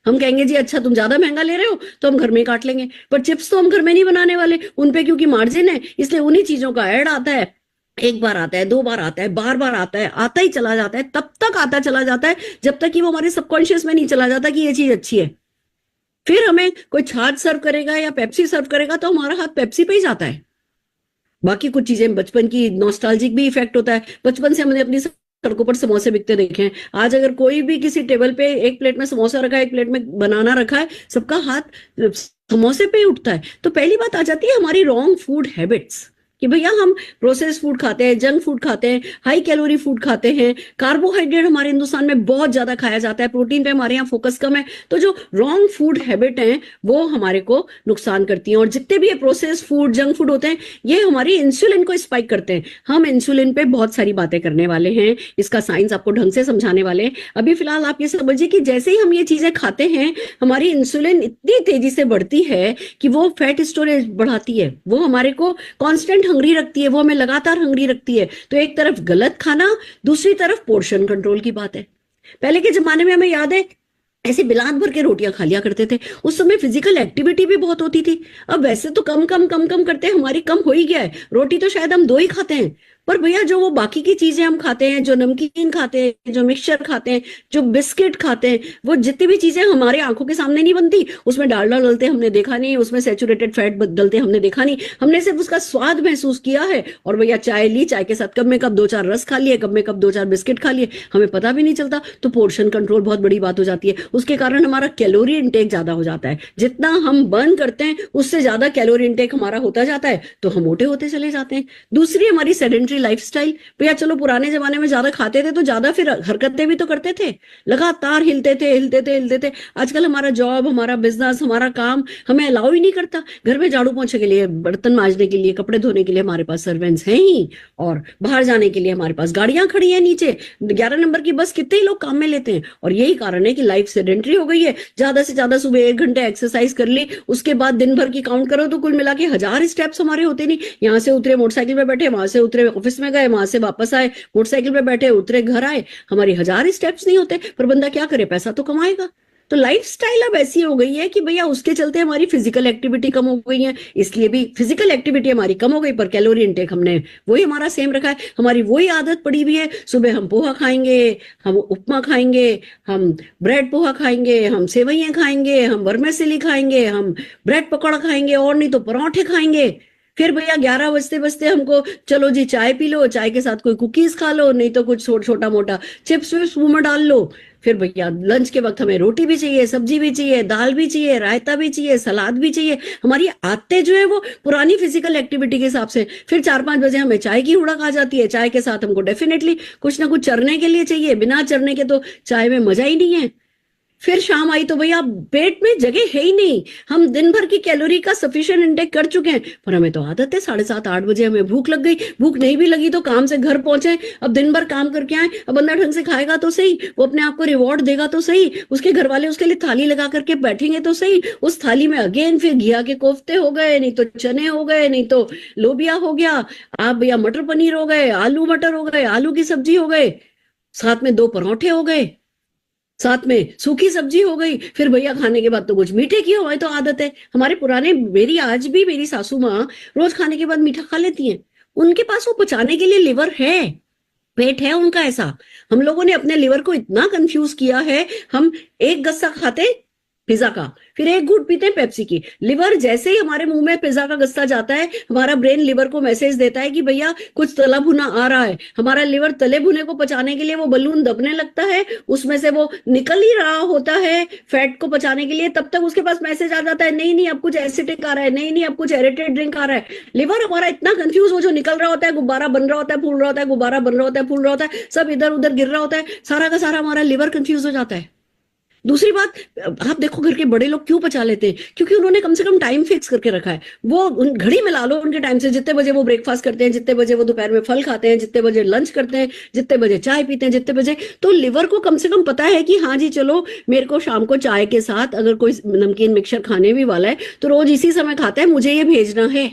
Speaker 2: हम कहेंगे जी अच्छा तुम ज्यादा महंगा ले रहे हो तो हम घर में काट लेंगे, पर चिप्स तो हम घर में नहीं बनाने वाले, उनपे क्योंकि मार्जिन है, इसलिए उन्हीं चीजों का ऐड आता है। एक बार आता है, 2 बार आता है, बार बार आता है, आता ही चला जाता है, तब तक आता चला जाता है जब तक कि वो हमारे सबकॉन्शियस में नहीं चला जाता कि ये चीज अच्छी है। फिर हमें कोई छाछ सर्व करेगा या पेप्सी सर्व करेगा तो हमारा हाथ पेप्सी पे ही जाता है। बाकी कुछ चीजें बचपन की नॉस्टैल्जिक भी इफेक्ट होता है। बचपन से हमने अपनी सड़कों पर समोसे बिकते देखे हैं। आज अगर कोई भी किसी टेबल पे एक प्लेट में समोसा रखा है, एक प्लेट में बनाना रखा है, सबका हाथ समोसे पे ही उठता है। तो पहली बात आ जाती है हमारी रॉन्ग फूड हैबिट्स, कि भैया हम प्रोसेस फूड खाते हैं, जंक फूड खाते हैं, हाई कैलोरी फूड खाते हैं, कार्बोहाइड्रेट हमारे हिंदुस्तान में बहुत ज्यादा खाया जाता है, प्रोटीन पे हमारे यहाँ फोकस कम है। तो जो रॉन्ग फूड हैबिट है वो हमारे को नुकसान करती हैं। और जितने भी ये प्रोसेस फूड, जंक फूड होते हैं, ये हमारी इंसुलिन को स्पाइक करते हैं। हम इंसुलिन पे बहुत सारी बातें करने वाले हैं, इसका साइंस आपको ढंग से समझाने वाले हैं। अभी फिलहाल आप ये समझिए कि जैसे ही हम ये चीजें खाते हैं, हमारी इंसुलिन इतनी तेजी से बढ़ती है कि वो फैट स्टोरेज बढ़ाती है, वो हमारे को कॉन्स्टेंट हंगरी रखती है, वो हमें लगातार हंगरी रखती है। तो एक तरफ गलत खाना, दूसरी तरफ पोर्शन कंट्रोल की बात है। पहले के जमाने में हमें याद है ऐसे बिलात भर के रोटियां खा लिया करते थे, उस समय फिजिकल एक्टिविटी भी बहुत होती थी। अब वैसे तो कम कम कम कम करते हैं, हमारी कम हो ही गया है। रोटी तो शायद हम 2 ही खाते हैं, पर भैया जो वो बाकी की चीजें हम खाते हैं, जो नमकीन खाते हैं, जो मिक्सचर खाते हैं, जो बिस्किट खाते हैं, वो जितनी भी चीजें हमारे आंखों के सामने नहीं बनती, उसमें डालडा डलते हमने देखा नहीं, उसमें सैचुरेटेड फैट डलते हमने देखा नहीं। हमने सिर्फ उसका स्वाद महसूस किया है। और भैया चाय ली, चाय के साथ कप में कप 2-4 रस खा लिए, कप में कप 2-4 बिस्किट खा लिए, हमें पता भी नहीं चलता। तो पोर्शन कंट्रोल बहुत बड़ी बात हो जाती है। उसके कारण हमारा कैलोरी इंटेक ज्यादा हो जाता है। जितना हम बर्न करते हैं उससे ज्यादा कैलोरी इंटेक हमारा होता जाता है, तो हम मोटे होते चले जाते हैं। दूसरी हमारी सेडेंटरी सेडेंटरी लाइफस्टाइल। भैया चलो पुराने जमाने में ज्यादा खाते थे तो ज्यादा फिर हरकतें भी तो करते थे, लगातार हिलते थे। आजकल हमारा जॉब, हमारा बिजनेस, हमारा काम हमें अलाउ ही नहीं करता। घर में झाड़ू पोंछे के लिए, बर्तन मांजने के लिए, कपड़े धोने के लिए हमारे पास सर्वेंट्स हैं ही, और बाहर जाने के लिए हमारे पास गाड़ियां खड़ी हैं नीचे। 11 नंबर की बस कितने ही लोग काम में लेते हैं, और यही कारण है कि लाइफ सेडेंटरी हो गई है। ज्यादा से ज्यादा सुबह 1 घंटे एक्सरसाइज कर ली, उसके बाद दिन भर की काउंट करो तो कुल मिला के 1000 स्टेप्स हमारे होते नहीं। यहाँ से उतरे मोटरसाइकिल पे बैठे, वहां से उतरे ऑफिस में गए, वहां से वापस आए, मोटरसाइकिल पे बैठे, उतरे घर आए, हमारी 1000 स्टेप्स नहीं होते। पर बंदा क्या करे, पैसा तो कमाएगा। तो लाइफस्टाइल अब ऐसी हो गई है कि भैया उसके चलते हमारी फिजिकल एक्टिविटी कम हो गई है, इसलिए भी फिजिकल एक्टिविटी हमारी कम हो गई, पर कैलोरी इनटेक हमने वही हमारा सेम रखा है। हमारी वही आदत पड़ी हुई है, सुबह हम पोहा खाएंगे, हम उपमा खाएंगे, हम ब्रेड पोहा खाएंगे, हम सेवइयां खाएंगे, हम वर्मेसेली खाएंगे, हम ब्रेड पकौड़ा खाएंगे, और नहीं तो पराठे खाएंगे। फिर भैया 11 बजते बजते हमको चलो जी चाय पी लो, चाय के साथ कोई कुकीज खा लो, नहीं तो कुछ छोटा मोटा चिप्स विप्स मुंह में डाल लो। फिर भैया लंच के वक्त हमें रोटी भी चाहिए, सब्जी भी चाहिए, दाल भी चाहिए, रायता भी चाहिए, सलाद भी चाहिए। हमारी आदतें जो है वो पुरानी फिजिकल एक्टिविटी के हिसाब से। फिर 4-5 बजे हमें चाय की हुड़क आ जाती है, चाय के साथ हमको डेफिनेटली कुछ ना कुछ चरने के लिए चाहिए, बिना चरने के तो चाय में मजा ही नहीं है। फिर शाम आई तो भैया पेट में जगह है ही नहीं, हम दिन भर की कैलोरी का सफिशिएंट इंटेक कर चुके हैं, पर हमें तो आदत है 7:30-8 बजे हमें भूख लग गई। भूख नहीं भी लगी तो काम से घर पहुंचे, अब दिन भर काम करके आए, अब बंदा ढंग से खाएगा तो सही, वो अपने आप को रिवॉर्ड देगा तो सही, उसके घर वाले उसके लिए थाली लगा करके बैठेंगे तो सही। उस थाली में अगेन फिर घिया के कोफ्ते हो गए, नहीं तो चने हो गए, नहीं तो लोबिया हो गया, आप भैया मटर पनीर हो गए, आलू मटर हो गए, आलू की सब्जी हो गए, साथ में 2 परोठे हो गए, साथ में सूखी सब्जी हो गई। फिर भैया खाने के बाद तो कुछ मीठे की हमारी तो आदत है। हमारे पुराने, मेरी आज भी मेरी सासू माँ रोज खाने के बाद मीठा खा लेती हैं। उनके पास वो पचाने के लिए लिवर है, पेट है उनका ऐसा। हम लोगों ने अपने लिवर को इतना कंफ्यूज किया है, हम एक गस्सा खाते पिज्जा का, फिर एक घूंट पीते हैं पेप्सी की। लिवर जैसे ही हमारे मुंह में पिज्जा का गस्सा जाता है, हमारा ब्रेन लिवर को मैसेज देता है कि भैया कुछ तला भुना आ रहा है। हमारा लिवर तले भुने को पचाने के लिए वो बलून दबने लगता है, उसमें से वो निकल ही रहा होता है फैट को पचाने के लिए। तब तक उसके पास मैसेज आ जाता है, नहीं नहीं अब कुछ एसिडिक आ रहा है, नहीं नहीं अब कुछ एरेटेड ड्रिंक आ रहा है। लिवर हमारा इतना कंफ्यूज, वो जो निकल रहा होता है, गुब्बारा बन रहा होता है, फूल रहा होता है, गुब्बारा बन रहा होता है, फूल रहा होता है, सब इधर उधर गिर रहा होता है, सारा का सारा हमारा लिवर कंफ्यूज हो जाता है। दूसरी बात, आप देखो घर के बड़े लोग क्यों पचा लेते हैं, क्योंकि उन्होंने कम से कम टाइम फिक्स करके रखा है। वो घड़ी में ला लो उनके टाइम से, जितने बजे वो ब्रेकफास्ट करते हैं, जितने बजे वो दोपहर में फल खाते हैं, जितने बजे लंच करते हैं, जितने बजे चाय पीते हैं, जितने बजे। तो लिवर को कम से कम पता है कि हाँ जी चलो मेरे को शाम को चाय के साथ अगर कोई नमकीन मिक्सचर खाने भी वाला है तो रोज इसी समय खाता है, मुझे ये भेजना है।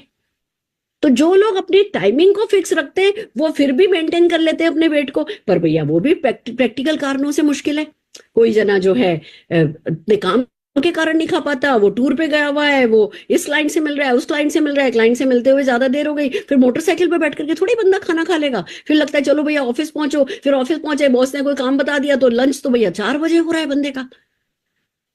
Speaker 2: तो जो लोग अपनी टाइमिंग को फिक्स रखते हैं वो फिर भी मेंटेन कर लेते हैं अपने वेट को, पर भैया वो भी प्रैक्टिकल कारणों से मुश्किल है। कोई जना जो है अपने काम के कारण नहीं खा पाता, वो टूर पे गया हुआ है, वो इस क्लाइंट से मिल रहा है, उस क्लाइंट से मिल रहा है, क्लाइंट से मिलते हुए ज्यादा देर हो गई, फिर मोटरसाइकिल पे बैठ करके थोड़ी बंदा खाना खा लेगा। फिर लगता है चलो भैया ऑफिस पहुंचो, फिर ऑफिस पहुंचे, बॉस ने कोई काम बता दिया तो लंच तो भैया 4 बजे हो रहा है बंदे का,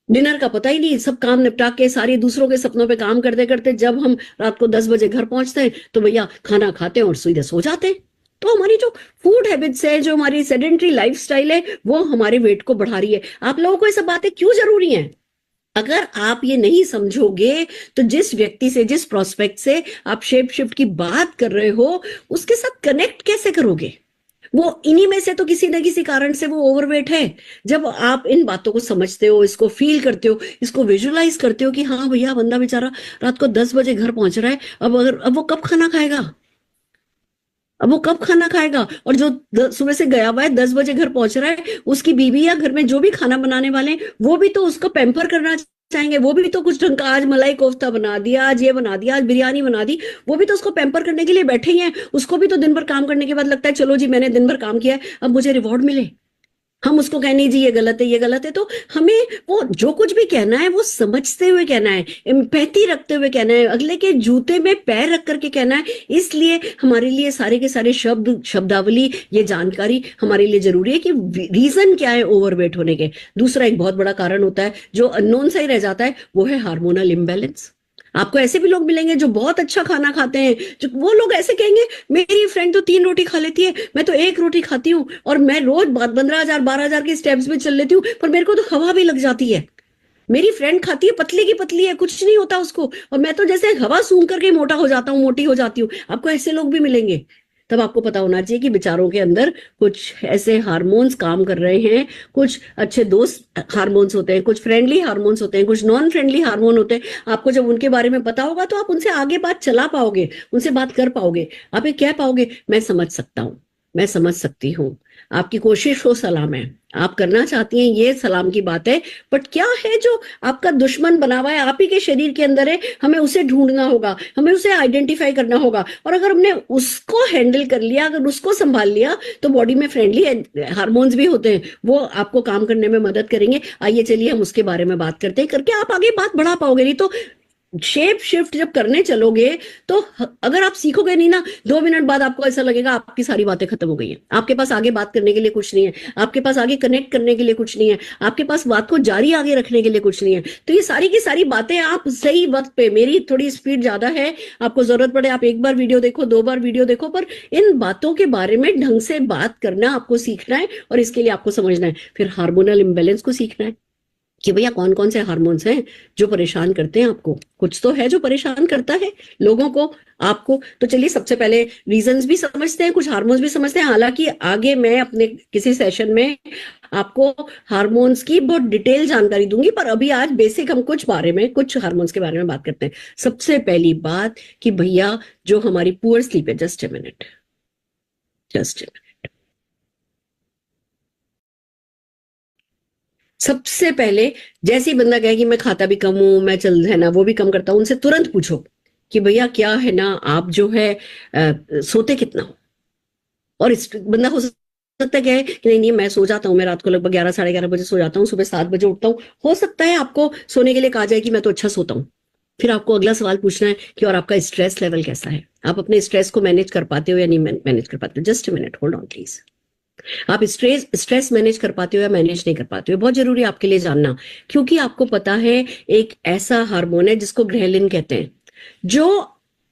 Speaker 2: डिनर का पता ही नहीं। सब काम निपटा के सारी दूसरों के सपनों पे काम करते करते जब हम रात को 10 बजे घर पहुंचते हैं तो भैया खाना खाते हैं और सीधे सो जाते हैं। तो हमारी जो फूड हैबिट्स है, जो हमारी सेडेंटरी लाइफस्टाइल है, वो हमारे वेट को बढ़ा रही है। आप लोगों को ये सब बातें क्यों जरूरी हैं? अगर आप ये नहीं समझोगे तो जिस व्यक्ति से, जिस प्रोस्पेक्ट से आप शेप शिफ्ट की बात कर रहे हो, उसके साथ कनेक्ट कैसे करोगे? वो इन्हीं में से तो किसी न किसी कारण से वो ओवरवेट है। जब आप इन बातों को समझते हो, इसको फील करते हो, इसको विजुअलाइज करते हो कि हाँ भैया बंदा बेचारा रात को 10 बजे घर पहुंच रहा है, अब वो कब खाना खाएगा, अब वो कब खाना खाएगा? और जो सुबह से गया हुआ है 10 बजे घर पहुंच रहा है, उसकी बीवी या घर में जो भी खाना बनाने वाले हैं वो भी तो उसको पैम्पर करना चाहेंगे, वो भी तो कुछ ढंग का, आज मलाई कोफ्ता बना दिया, आज ये बना दिया, आज बिरयानी बना दी, वो भी तो उसको पैम्पर करने के लिए बैठे ही हैं। उसको भी तो दिन भर काम करने के बाद लगता है चलो जी मैंने दिन भर काम किया है, अब मुझे रिवॉर्ड मिले। हम उसको कहने जी ये गलत है, ये गलत है। तो हमें वो जो कुछ भी कहना है वो समझते हुए कहना है, एम्पैथी रखते हुए कहना है, अगले के जूते में पैर रख करके कहना है। इसलिए हमारे लिए सारे के सारे शब्द, शब्दावली, ये जानकारी हमारे लिए जरूरी है कि रीजन क्या है ओवरवेट होने के। दूसरा एक बहुत बड़ा कारण होता है जो अननोन सा ही रह जाता है, वो है हार्मोनल इम्बैलेंस। आपको ऐसे भी लोग मिलेंगे जो बहुत अच्छा खाना खाते हैं, जो वो लोग ऐसे कहेंगे मेरी फ्रेंड तो 3 रोटी खा लेती है, मैं तो 1 रोटी खाती हूँ, और मैं रोज 15,000 12,000 के स्टेप्स में चल लेती हूँ, पर मेरे को तो हवा भी लग जाती है। मेरी फ्रेंड खाती है पतली की पतली है, कुछ नहीं होता उसको, और मैं तो जैसे हवा सूंघ करके मोटा हो जाता हूँ, मोटी हो जाती हूँ। आपको ऐसे लोग भी मिलेंगे तब आपको पता होना चाहिए कि बेचारों के अंदर कुछ ऐसे हार्मोन्स काम कर रहे हैं, कुछ अच्छे दोस्त हार्मोन्स होते हैं, कुछ फ्रेंडली हार्मोन्स होते हैं, कुछ नॉन फ्रेंडली हार्मोन होते हैं। आपको जब उनके बारे में पता होगा तो आप उनसे आगे बात चला पाओगे, उनसे बात कर पाओगे, आप ये कह पाओगे मैं समझ सकता हूँ, मैं समझ सकती हूँ, आपकी कोशिश को सलाम है, आप करना चाहती हैं, ये सलाम की बात है। बट क्या है जो आपका दुश्मन बना हुआ है, आप ही के शरीर के अंदर है, हमें उसे ढूंढना होगा, हमें उसे आइडेंटिफाई करना होगा। और अगर हमने उसको हैंडल कर लिया, अगर उसको संभाल लिया, तो बॉडी में फ्रेंडली हार्मोन्स भी होते हैं, वो आपको काम करने में मदद करेंगे। आइए चलिए हम उसके बारे में बात करते हैं, करके आप आगे बात बढ़ा पाओगे। नहीं तो शेप शिफ्ट जब करने चलोगे तो अगर आप सीखोगे नहीं ना, 2 मिनट बाद आपको ऐसा लगेगा आपकी सारी बातें खत्म हो गई हैं, आपके पास आगे बात करने के लिए कुछ नहीं है, आपके पास आगे कनेक्ट करने के लिए कुछ नहीं है, आपके पास बात को जारी आगे रखने के लिए कुछ नहीं है। तो ये सारी की सारी बातें आप सही वक्त पे, मेरी थोड़ी स्पीड ज्यादा है, आपको जरूरत पड़े आप 1 बार वीडियो देखो, 2 बार वीडियो देखो, पर इन बातों के बारे में ढंग से बात करना आपको सीखना है। और इसके लिए आपको समझना है, फिर हार्मोनल इम्बेलेंस को सीखना है कि भैया कौन कौन से हार्मोन्स हैं जो परेशान करते हैं आपको। कुछ तो है जो परेशान करता है लोगों को, आपको। तो चलिए सबसे पहले रीजंस भी समझते हैं, कुछ हार्मोन्स भी समझते हैं। हालांकि आगे मैं अपने किसी सेशन में आपको हार्मोन्स की बहुत डिटेल जानकारी दूंगी, पर अभी आज बेसिक हम कुछ हार्मोन्स के बारे में बात करते हैं। सबसे पहली बात कि भैया जो हमारी पुअर स्लीप है, जस्ट ए मिनट, सबसे पहले जैसे ही बंदा कहे कि मैं खाता भी कम हूं, मैं चल है ना वो भी कम करता हूं, उनसे तुरंत पूछो कि भैया क्या है ना, आप जो है सोते कितना हो। और बंदा हो सकता है कहे कि नहीं नहीं मैं सो जाता हूँ, मैं रात को लगभग 11 साढ़े 11 बजे सो जाता हूँ, सुबह 7 बजे उठता हूँ। हो सकता है आपको सोने के लिए कहा जाए कि मैं तो अच्छा सोता हूँ। फिर आपको अगला सवाल पूछना है कि और आपका स्ट्रेस लेवल कैसा है, आप अपने स्ट्रेस को मैनेज कर पाते हो या नहीं मैनेज कर पाते हो। Just a minute, hold on please. आप स्ट्रेस मैनेज कर पाते हो या मैनेज नहीं कर पाते हो, बहुत जरूरी है आपके लिए जानना। क्योंकि आपको पता है एक ऐसा हार्मोन है जिसको ग्रेलिन कहते हैं, जो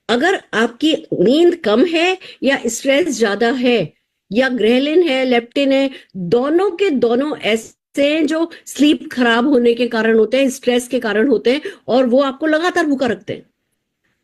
Speaker 2: अगर आपकी नींद कम है या स्ट्रेस ज्यादा है, या ग्रेलिन है, लेप्टिन है, दोनों के दोनों ऐसे हैं जो स्लीप खराब होने के कारण होते हैं, स्ट्रेस के कारण होते हैं, और वो आपको लगातार भूखा रखते हैं।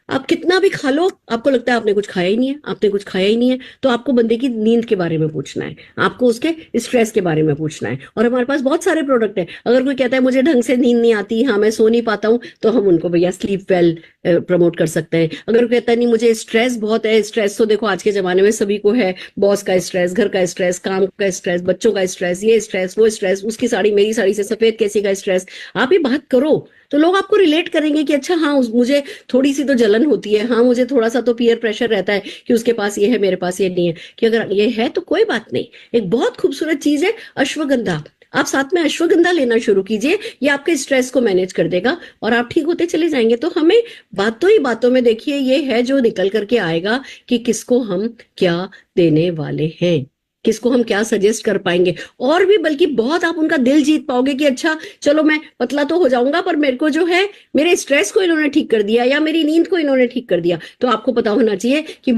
Speaker 2: आप कितना भी खा लो, आपको लगता है आपने कुछ खाया ही नहीं है, आपने कुछ खाया ही नहीं है। तो आपको बंदे की नींद के बारे में पूछना है, आपको उसके स्ट्रेस के बारे में पूछना है। और हमारे पास बहुत सारे प्रोडक्ट है। अगर कोई कहता है मुझे ढंग से नींद नहीं आती, हाँ मैं सो नहीं पाता हूं, तो हम उनको भैया स्लीप वेल प्रमोट कर सकते हैं। अगर कोई कहता है नहीं मुझे स्ट्रेस बहुत है, स्ट्रेस तो देखो आज के जमाने में सभी को है, बॉस का स्ट्रेस, घर का स्ट्रेस, काम का स्ट्रेस, बच्चों का स्ट्रेस, ये स्ट्रेस वो स्ट्रेस, उसकी साड़ी मेरी साड़ी से सफेद कैसी का स्ट्रेस, आप ये बात करो तो लोग आपको रिलेट करेंगे कि अच्छा हाँ मुझे थोड़ी सी तो जलन होती है, हाँ मुझे थोड़ा सा तो पीयर प्रेशर रहता है कि उसके पास ये है मेरे पास ये नहीं है। कि अगर ये है तो कोई बात नहीं। एक बहुत खूबसूरत चीज है अश्वगंधा, आप साथ में अश्वगंधा लेना शुरू कीजिए, ये आपके स्ट्रेस को मैनेज कर देगा और आप ठीक होते चले जाएंगे। तो हमें बातों ही बातों में देखिए ये है जो निकल करके आएगा कि किसको हम क्या देने वाले हैं, किसको हम क्या सजेस्ट कर पाएंगे। और भी बल्कि बहुत आप उनका दिल जीत पाओगे कि अच्छा चलो मैं पतला तो हो जाऊंगा पर मेरे को जो है मेरे स्ट्रेस को इन्होंने ठीक कर दिया या मेरी नींद को इन्होंने ठीक कर दिया। तो आपको पता होना चाहिए कि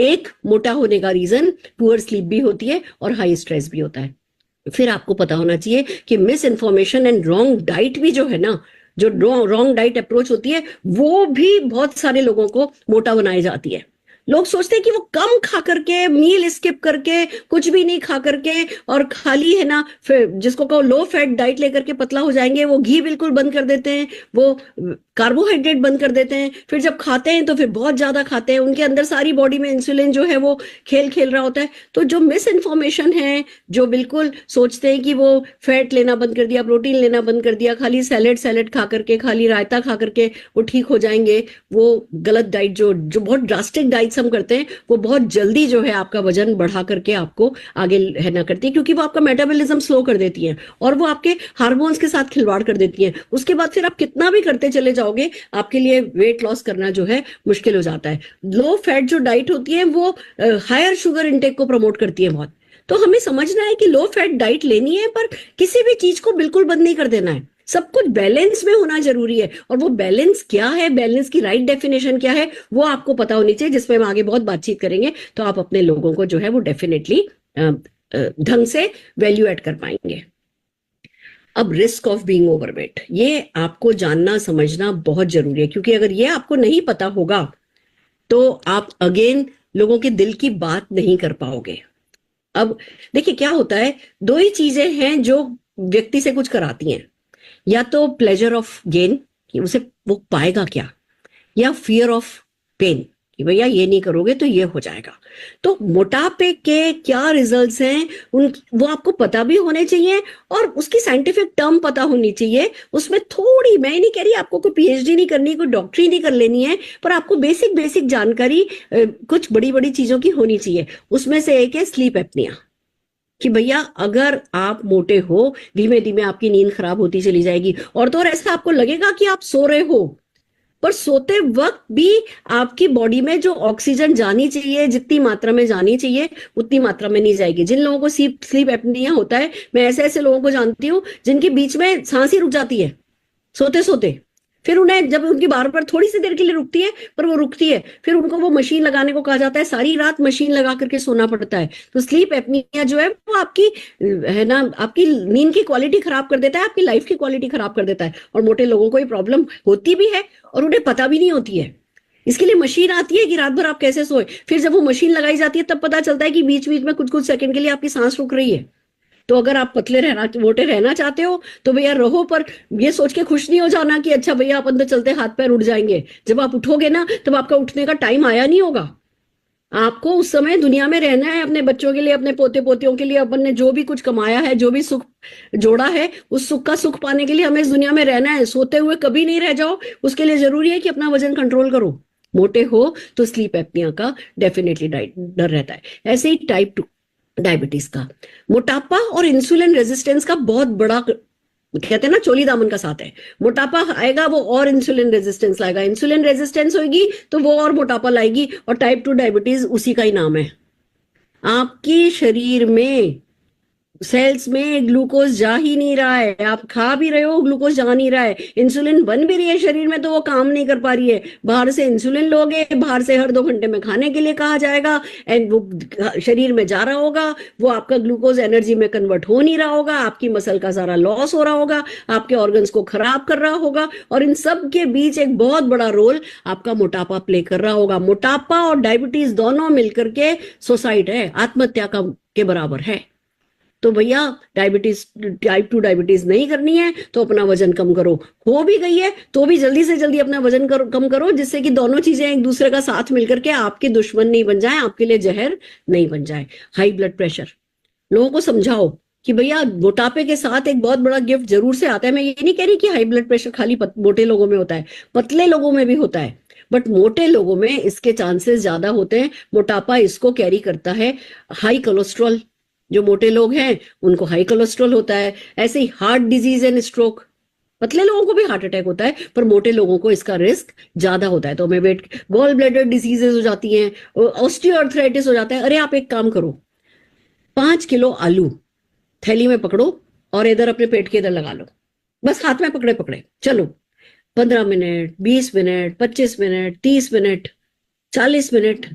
Speaker 2: एक मोटा होने का रीजन पुअर स्लीप भी होती है और हाई स्ट्रेस भी होता है। फिर आपको पता होना चाहिए कि miss information and wrong diet भी जो है ना, जो रॉन्ग डाइट अप्रोच होती है वो भी बहुत सारे लोगों को मोटा बनाई जाती है। लोग सोचते हैं कि वो कम खा करके, मील स्किप करके, कुछ भी नहीं खा करके और खाली है ना फिर जिसको कहो लो फैट डाइट लेकर के पतला हो जाएंगे। वो घी बिल्कुल बंद कर देते हैं, वो कार्बोहाइड्रेट बंद कर देते हैं, फिर जब खाते हैं तो फिर बहुत ज्यादा खाते हैं, उनके अंदर सारी बॉडी में इंसुलिन जो है वो खेल खेल रहा होता है। तो जो मिस इन्फॉर्मेशन है, जो बिल्कुल सोचते हैं कि वो फैट लेना बंद कर दिया, प्रोटीन लेना बंद कर दिया, खाली सैलेड खा करके, खाली रायता खा करके वो ठीक हो जाएंगे, वो गलत डाइट जो बहुत ड्रास्टिक डाइट हम करते हैं वो बहुत जल्दी जो है आपका वजन बढ़ा करके आपको आगे है ना करती है, क्योंकि वो आपका मेटाबॉलिज्म स्लो कर देती है और वो आपके हार्मोन्स के साथ खिलवाड़ कर देती है। उसके बाद फिर आप कितना भी करते चले जाओगे आपके लिए वेट लॉस करना जो है मुश्किल हो जाता है। लो फैट जो डाइट होती है वो हायर शुगर इंटेक को प्रमोट करती है बहुत। तो हमें समझना है कि लो फैट डाइट लेनी है पर किसी भी चीज को बिल्कुल बंद नहीं कर देना है, सब कुछ बैलेंस में होना जरूरी है। और वो बैलेंस क्या है, बैलेंस की राइट डेफिनेशन क्या है, वो आपको पता होनी चाहिए, जिसमें हम आगे बहुत बातचीत करेंगे। तो आप अपने लोगों को जो है वो डेफिनेटली ढंग से वैल्यू एड कर पाएंगे। अब रिस्क ऑफ बीइंग ओवरवेट, ये आपको जानना समझना बहुत जरूरी है, क्योंकि अगर ये आपको नहीं पता होगा तो आप अगेन लोगों के दिल की बात नहीं कर पाओगे। अब देखिए क्या होता है, दो ही चीजें हैं जो व्यक्ति से कुछ कराती हैं, या तो प्लेजर ऑफ गेन कि उसे वो पाएगा क्या, या फियर ऑफ पेन कि भैया ये नहीं करोगे तो ये हो जाएगा। तो मोटापे के क्या रिजल्ट्स हैं उन वो आपको पता भी होने चाहिए और उसकी साइंटिफिक टर्म पता होनी चाहिए। उसमें थोड़ी, मैं नहीं कह रही आपको कोई पीएचडी नहीं करनी, कोई डॉक्टरी नहीं कर लेनी है, पर आपको बेसिक बेसिक जानकारी कुछ बड़ी बड़ी चीजों की होनी चाहिए। उसमें से एक है स्लीप एपनिया कि भैया अगर आप मोटे हो, धीमे धीमे आपकी नींद खराब होती चली जाएगी, और तो और ऐसा आपको लगेगा कि आप सो रहे हो, पर सोते वक्त भी आपकी बॉडी में जो ऑक्सीजन जानी चाहिए, जितनी मात्रा में जानी चाहिए उतनी मात्रा में नहीं जाएगी। जिन लोगों को स्लीप एपनिया होता है, मैं ऐसे ऐसे लोगों को जानती हूँ जिनके बीच में सांस ही रुक जाती है सोते सोते, फिर उन्हें जब उनकी बार बार थोड़ी सी देर के लिए रुकती है पर वो रुकती है, फिर उनको वो मशीन लगाने को कहा जाता है, सारी रात मशीन लगा करके सोना पड़ता है। तो स्लीप एपनिया जो है वो आपकी है ना, आपकी नींद की क्वालिटी खराब कर देता है, आपकी लाइफ की क्वालिटी खराब कर देता है। और मोटे लोगों को ये प्रॉब्लम होती भी है और उन्हें पता भी नहीं होती है। इसके लिए मशीन आती है कि रात भर आप कैसे सोए, फिर जब वो मशीन लगाई जाती है तब पता चलता है कि बीच बीच में कुछ कुछ सेकंड के लिए आपकी सांस रुक रही है। तो अगर आप मोटे रहना चाहते हो तो भैया रहो, पर ये सोच के खुश नहीं हो जाना कि अच्छा भैया अपन तो चलते हाथ पैर उठ जाएंगे। जब आप उठोगे ना तब आपका उठने का टाइम आया नहीं होगा। आपको उस समय दुनिया में रहना है, अपने बच्चों के लिए, अपने पोते पोतियों के लिए, अपन ने जो भी कुछ कमाया है, जो भी सुख जोड़ा है, उस सुख का सुख पाने के लिए हमें इस दुनिया में रहना है। सोते हुए कभी नहीं रह जाओ, उसके लिए जरूरी है कि अपना वजन कंट्रोल करो। मोटे हो तो स्लीप एपनिया का डेफिनेटली डर रहता है। ऐसे ही टाइप 2 डायबिटीज का, मोटापा और इंसुलिन रेजिस्टेंस का बहुत बड़ा, कहते हैं ना चोली दामन का साथ है। मोटापा आएगा वो और इंसुलिन रेजिस्टेंस लाएगा, इंसुलिन रेजिस्टेंस होगी तो वो और मोटापा लाएगी, और टाइप 2 डायबिटीज उसी का ही नाम है। आपकी शरीर में सेल्स में ग्लूकोज जा ही नहीं रहा है, आप खा भी रहे हो ग्लूकोज जा नहीं रहा है, इंसुलिन बन भी रही है शरीर में तो वो काम नहीं कर पा रही है। बाहर से इंसुलिन लोगे, बाहर से हर 2 घंटे में खाने के लिए कहा जाएगा, एंड वो शरीर में जा रहा होगा, वो आपका ग्लूकोज एनर्जी में कन्वर्ट हो नहीं रहा होगा, आपकी मसल का सारा लॉस हो रहा होगा, आपके ऑर्गन्स को खराब कर रहा होगा, और इन सब के बीच एक बहुत बड़ा रोल आपका मोटापा प्ले कर रहा होगा। मोटापा और डायबिटीज दोनों मिलकर के सुसाइड है, आत्महत्या का के बराबर है। तो भैया डायबिटीज, टाइप 2 डायबिटीज नहीं करनी है तो अपना वजन कम करो। हो भी गई है तो भी जल्दी से जल्दी अपना वजन कम करो, जिससे कि दोनों चीजें एक दूसरे का साथ मिलकर के आपके दुश्मन नहीं बन जाए, आपके लिए जहर नहीं बन जाए। हाई ब्लड प्रेशर, लोगों को समझाओ कि भैया मोटापे के साथ एक बहुत बड़ा गिफ्ट जरूर से आता है। मैं ये नहीं कह रही कि हाई ब्लड प्रेशर खाली मोटे लोगों में होता है, पतले लोगों में भी होता है, बट मोटे लोगों में इसके चांसेस ज्यादा होते हैं। मोटापा इसको कैरी करता है। हाई कोलेस्ट्रॉल, जो मोटे लोग हैं उनको हाई कोलेस्ट्रॉल होता है। ऐसे ही हार्ट डिजीज एंड स्ट्रोक, पतले लोगों को भी हार्ट अटैक होता है पर मोटे लोगों को इसका रिस्क ज्यादा होता है। तो हमें वेट, गॉल ब्लैडर डिजीजेस हो जाती हैं, ऑस्टियोआर्थराइटिस हो जाता है। अरे आप एक काम करो, 5 किलो आलू थैली में पकड़ो और इधर अपने पेट के इधर लगा लो, बस हाथ में पकड़े पकड़े चलो, 15 minute, 20 minute, 25 minute, 30 minute, 40 minute,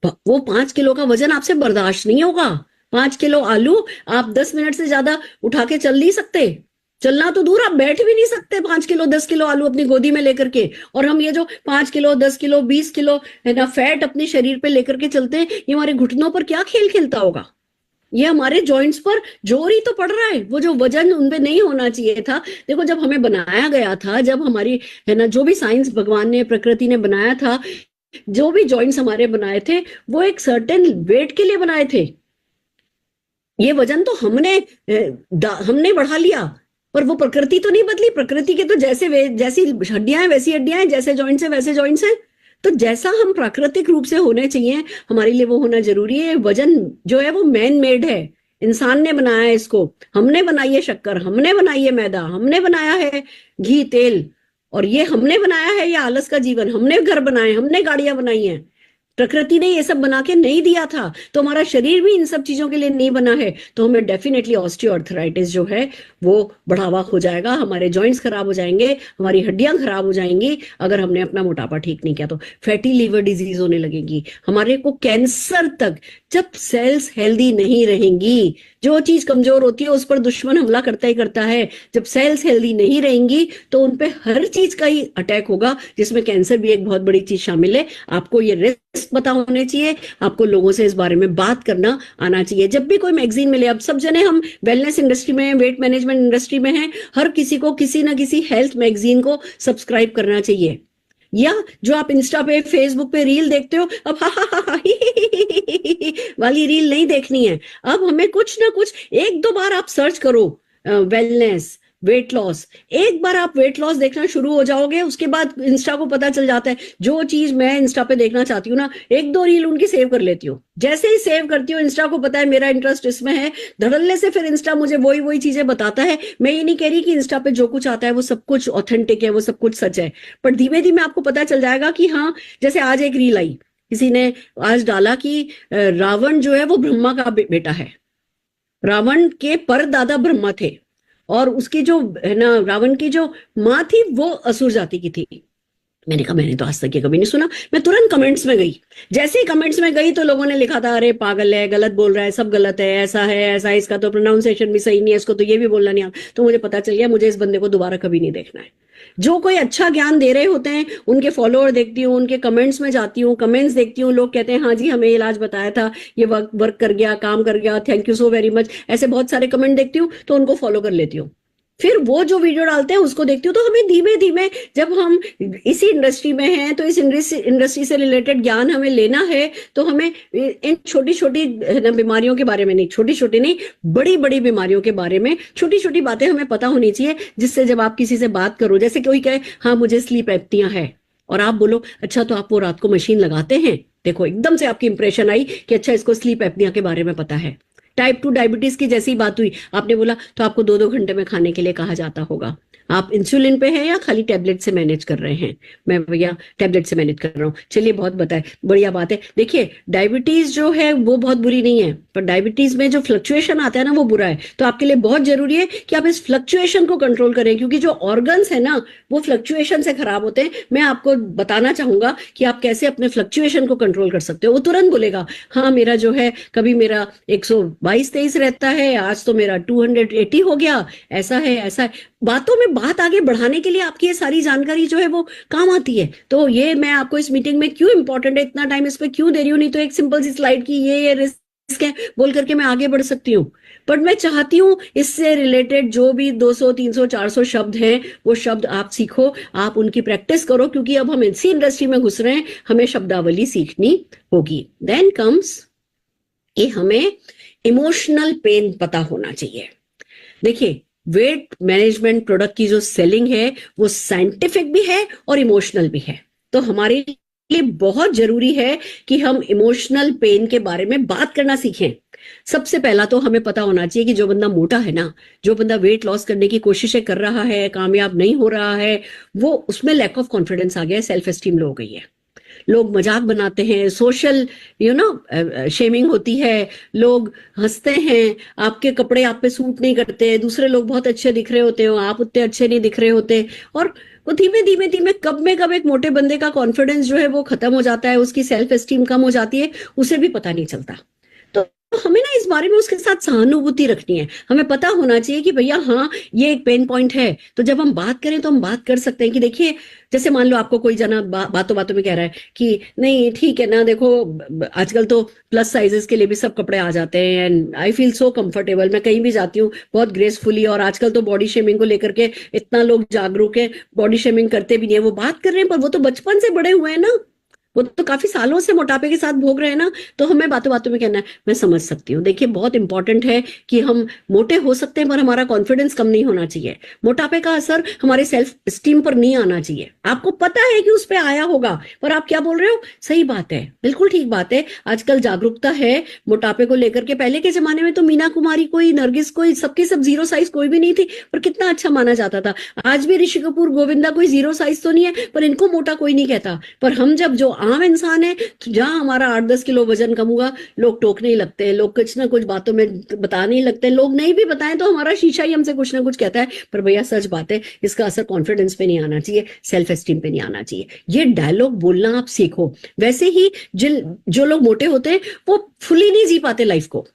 Speaker 2: वो 5 किलो का वजन आपसे बर्दाश्त नहीं होगा। 5 किलो आलू आप 10 मिनट से ज्यादा उठा के चल नहीं सकते, चलना तो दूर, आप बैठ भी नहीं सकते 5 किलो 10 किलो आलू अपनी गोदी में लेकर के। और हम ये जो 5 किलो 10 किलो 20 किलो है ना फैट अपने शरीर पे लेकर के चलते हैं, ये हमारे घुटनों पर क्या खेल खेलता होगा, ये हमारे जॉइंट्स पर जोर ही तो पड़ रहा है। वो जो वजन उनपे नहीं होना चाहिए था। देखो जब हमें बनाया गया था, जब हमारी है ना जो भी साइंस भगवान ने, प्रकृति ने बनाया था, जो भी जॉइंट्स हमारे बनाए थे वो एक सर्टेन वेट के लिए बनाए थे। ये वजन तो हमने बढ़ा लिया, पर वो प्रकृति तो नहीं बदली। प्रकृति के तो जैसी हड्डियां हैं वैसी हड्डियां हैं, जैसे जॉइंट्स हैं वैसे जॉइंट्स हैं। तो जैसा हम प्राकृतिक रूप से होने चाहिए हमारे लिए वो होना जरूरी है। वजन जो है वो मैन मेड है, इंसान ने बनाया है इसको। हमने बनाई है शक्कर, हमने बनाई है मैदा, हमने बनाया है घी तेल, और ये हमने बनाया है ये आलस का जीवन। हमने घर बनाए, हमने गाड़ियां बनाई हैं, प्रकृति ने ये सब बना के नहीं दिया था। तो हमारा शरीर भी इन सब चीजों के लिए नहीं बना है। तो हमें डेफिनेटली ऑस्टियोआर्थराइटिस जो है वो बढ़ावा हो जाएगा, हमारे जॉइंट्स खराब हो जाएंगे, हमारी हड्डियां खराब हो जाएंगी अगर हमने अपना मोटापा ठीक नहीं किया। तो फैटी लीवर डिजीज होने लगेगी, हमारे को कैंसर तक। जब सेल्स हेल्दी नहीं रहेंगी, जो चीज कमजोर होती है उस पर दुश्मन हमला करता ही करता है। जब सेल्स हेल्दी नहीं रहेंगी तो उनपे हर चीज का ही अटैक होगा, जिसमें कैंसर भी एक बहुत बड़ी चीज शामिल है। आपको ये रिस्क पता होने चाहिए, आपको लोगों से इस बारे में बात करना आना चाहिए। जब भी कोई मैगजीन मिले, अब सब जने हम वेलनेस इंडस्ट्री में, वेट मैनेजमेंट इंडस्ट्री में हैं, हर किसी को किसी ना किसी हेल्थ मैगजीन को सब्सक्राइब करना चाहिए। या जो आप इंस्टा पे, फेसबुक पे रील देखते हो, अब हा हा हा वाली रील नहीं देखनी है। अब हमें कुछ ना कुछ, एक दो बार आप सर्च करो वेलनेस, वेट लॉस, एक बार आप वेट लॉस देखना शुरू हो जाओगे, उसके बाद इंस्टा को पता चल जाता है जो चीज मैं इंस्टा पे देखना चाहती हूँ ना, एक दो रील उनकी सेव कर लेती हूँ। जैसे ही सेव करती हूँ, इंस्टा को पता है मेरा इंटरेस्ट इसमें है, धड़ल्ले से फिर इंस्टा मुझे वही वही चीजें बताता है। मैं ये नहीं कह रही कि इंस्टा पे जो कुछ आता है वो सब कुछ ऑथेंटिक है, वो सब कुछ सच है, पर धीमे धीमे आपको पता चल जाएगा कि हाँ, जैसे आज एक रील आई, किसी ने आज डाला कि रावण जो है वो ब्रह्मा का बेटा है, रावण के परदादा ब्रह्मा थे, और उसकी जो है ना, रावण की जो माँ थी वो असुर जाति की थी। मैंने कहा मैंने तो आज तक ये कभी नहीं सुना। मैं तुरंत कमेंट्स में गई, जैसे ही कमेंट्स में गई तो लोगों ने लिखा था, अरे पागल है, गलत बोल रहा है, सब गलत है, ऐसा है, ऐसा है, इसका तो प्रोनाउंसिएशन भी सही नहीं है, इसको तो ये भी बोलना नहीं आता। तो मुझे पता चल गया मुझे इस बंदे को दोबारा कभी नहीं देखना है। जो कोई अच्छा ज्ञान दे रहे होते हैं उनके फॉलोअर देखती हूँ, उनके कमेंट्स में जाती हूँ, कमेंट्स देखती हूँ, लोग कहते हैं हाँ जी हमें इलाज बताया था, ये वर्क कर गया, काम कर गया, thank you so very much, ऐसे बहुत सारे कमेंट देखती हूँ तो उनको फॉलो कर लेती हूँ। फिर वो जो वीडियो डालते हैं उसको देखती हूँ। तो हमें धीमे धीमे, जब हम इसी इंडस्ट्री में हैं तो इस इंडस्ट्री से रिलेटेड ज्ञान हमें लेना है, तो हमें इन छोटी छोटी बीमारियों के बारे में नहीं, छोटी छोटी नहीं, बड़ी बड़ी बीमारियों के बारे में छोटी छोटी बातें हमें पता होनी चाहिए, जिससे जब आप किसी से बात करो, जैसे कोई कहे हाँ मुझे स्लीप एप्निया है, और आप बोलो अच्छा तो आप वो रात को मशीन लगाते हैं, देखो एकदम से आपकी इंप्रेशन आई कि अच्छा इसको स्लीप एप्निया के बारे में पता है। टाइप 2 डायबिटीज की जैसी बात हुई, आपने बोला तो आपको 2-2 घंटे में खाने के लिए कहा जाता होगा। आप इंसुलिन पे हैं या खाली टैबलेट से मैनेज कर रहे हैं? मैं भैया टैबलेट से मैनेज कर रहा हूँ। चलिए बहुत बताए, बढ़िया बात है। देखिए डायबिटीज जो है वो बहुत बुरी नहीं है, पर डायबिटीज में जो फ्लक्चुएशन आता है ना वो बुरा है। तो आपके लिए बहुत जरूरी है कि आप इस फ्लक्चुएशन को कंट्रोल करें, क्योंकि जो ऑर्गन्स है ना वो फ्लक्चुएशन से खराब होते हैं। मैं आपको बताना चाहूंगा कि आप कैसे अपने फ्लक्चुएशन को कंट्रोल कर सकते हो। वो तुरंत बोलेगा हाँ मेरा जो है कभी मेरा 122-23 रहता है, आज तो मेरा 280 हो गया, ऐसा है ऐसा है। बातों में बात आगे बढ़ाने के लिए आपकी ये सारी जानकारी जो है वो काम आती है। तो ये मैं आपको इस मीटिंग में क्यों इंपॉर्टेंट है, इतना टाइम इस पे क्यों दे रही हूँ, नहीं तो एक सिंपल सी स्लाइड की ये रिस्क है बोल करके मैं आगे बढ़ सकती हूँ। पर मैं चाहती हूँ इससे रिलेटेड जो भी 200, 300, 400 शब्द हैं वो शब्द आप सीखो, आप उनकी प्रैक्टिस करो, क्योंकि अब हम इसी इंडस्ट्री में घुस रहे हैं, हमें शब्दावली सीखनी होगी। देन कम्स कि हमें इमोशनल पेन पता होना चाहिए। देखिए वेट मैनेजमेंट प्रोडक्ट की जो सेलिंग है वो साइंटिफिक भी है और इमोशनल भी है। तो हमारे लिए बहुत जरूरी है कि हम इमोशनल पेन के बारे में बात करना सीखें। सबसे पहला तो हमें पता होना चाहिए कि जो बंदा मोटा है ना, जो बंदा वेट लॉस करने की कोशिशें कर रहा है, कामयाब नहीं हो रहा है, वो उसमें लैक ऑफ कॉन्फिडेंस आ गया है, सेल्फ एस्टीम लो हो गई है। लोग मजाक बनाते हैं, सोशल शेमिंग होती है, लोग हंसते हैं, आपके कपड़े आप पे सूट नहीं करते, दूसरे लोग बहुत अच्छे दिख रहे होते हो, आप उतने अच्छे नहीं दिख रहे होते, और वो धीमे धीमे धीमे कब में कब एक मोटे बंदे का कॉन्फिडेंस जो है वो खत्म हो जाता है, उसकी सेल्फ एस्टीम कम हो जाती है, उसे भी पता नहीं चलता। तो हमें ना इस बारे में उसके साथ सहानुभूति रखनी है। हमें पता होना चाहिए कि भैया हाँ ये एक पेन पॉइंट है। तो जब हम बात करें तो हम बात कर सकते हैं कि देखिए, जैसे मान लो आपको कोई जना बातों बातों में कह रहा है कि नहीं ठीक है ना, देखो आजकल तो प्लस साइजेस के लिए भी सब कपड़े आ जाते हैं and I feel so comfortable, मैं कहीं भी जाती हूँ बहुत ग्रेसफुली, और आजकल तो बॉडी शेमिंग को लेकर के इतना लोग जागरूक है, बॉडी शेमिंग करते भी नहीं है। वो बात कर रहे हैं पर वो तो बचपन से बड़े हुए हैं ना, वो तो काफी सालों से मोटापे के साथ भोग रहे हैं ना। तो हमें बातों बातों में कहना है मैं समझ सकती हूँ। देखिए बहुत इंपॉर्टेंट है कि हम मोटे हो सकते हैं पर हमारा कॉन्फिडेंस कम नहीं होना चाहिए। मोटापे का असर हमारे सेल्फ स्टीम पर नहीं आना चाहिए। आपको पता है कि उस पर आया होगा, पर आप क्या बोल रहे हो, सही बात है, बिल्कुल ठीक बात है। आजकल जागरूकता है मोटापे को लेकर के। पहले के जमाने में तो मीना कुमारी कोई, नरगिस कोई, सबके सब 0 साइज कोई भी नहीं थी, पर कितना अच्छा माना जाता था। आज भी ऋषि कपूर, गोविंदा कोई 0 साइज तो नहीं है, पर इनको मोटा कोई नहीं कहता। पर हम जब जो आम इंसान है, तो जहां हमारा 8-10 किलो वजन कम हुआ, लोग टोकने ही लगते हैं, लोग कुछ ना कुछ बातों में बताने ही लगते हैं। लोग नहीं भी बताएं तो हमारा शीशा ही हमसे कुछ ना कुछ कहता है। पर भैया सच बात है, इसका असर कॉन्फिडेंस पे नहीं आना चाहिए, सेल्फ एस्टीम पे नहीं आना चाहिए। ये डायलॉग बोलना आप सीखो। वैसे ही जो लोग मोटे होते हैं वो फुली नहीं जी पाते लाइफ को।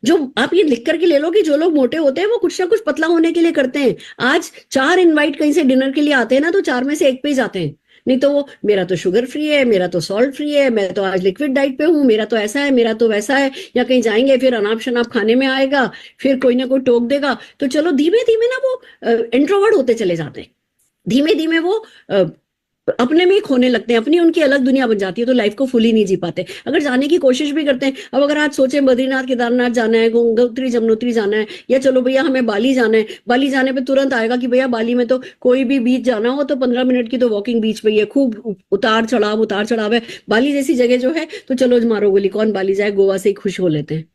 Speaker 2: जो आप ये लिख करके ले लो कि जो लोग मोटे होते हैं वो कुछ ना कुछ पतला होने के लिए करते हैं। आज 4 इनवाइट कहीं से डिनर के लिए आते हैं ना, तो 4 में से 1 पे ही जाते हैं। नहीं तो वो मेरा तो शुगर फ्री है, मेरा तो सॉल्ट फ्री है, मैं तो आज लिक्विड डाइट पे हूँ, मेरा तो ऐसा है, मेरा तो वैसा है, या कहीं जाएंगे फिर अनाप शनाप खाने में आएगा, फिर कोई ना कोई टोक देगा। तो चलो धीमे धीमे ना वो इंट्रोवर्ट होते चले जाते हैं, धीमे धीमे वो अपने में ही खोने लगते हैं, अपनी उनकी अलग दुनिया बन जाती है, तो लाइफ को फुली नहीं जी पाते। अगर जाने की कोशिश भी करते हैं, अब अगर आज सोचे बद्रीनाथ केदारनाथ जाना है, गंगोत्री जमुनोत्री जाना है, या चलो भैया हमें बाली जाना है, बाली जाने पे तुरंत आएगा कि भैया बाली में तो कोई भी बीच जाना हो तो 15 मिनट की तो वॉकिंग बीच पे ही है, खूब उतार चढ़ाव है, बाली जैसी जगह जो है तो चलो मारो गोली, कौन बाली जाए, गोवा से ही खुश हो लेते हैं।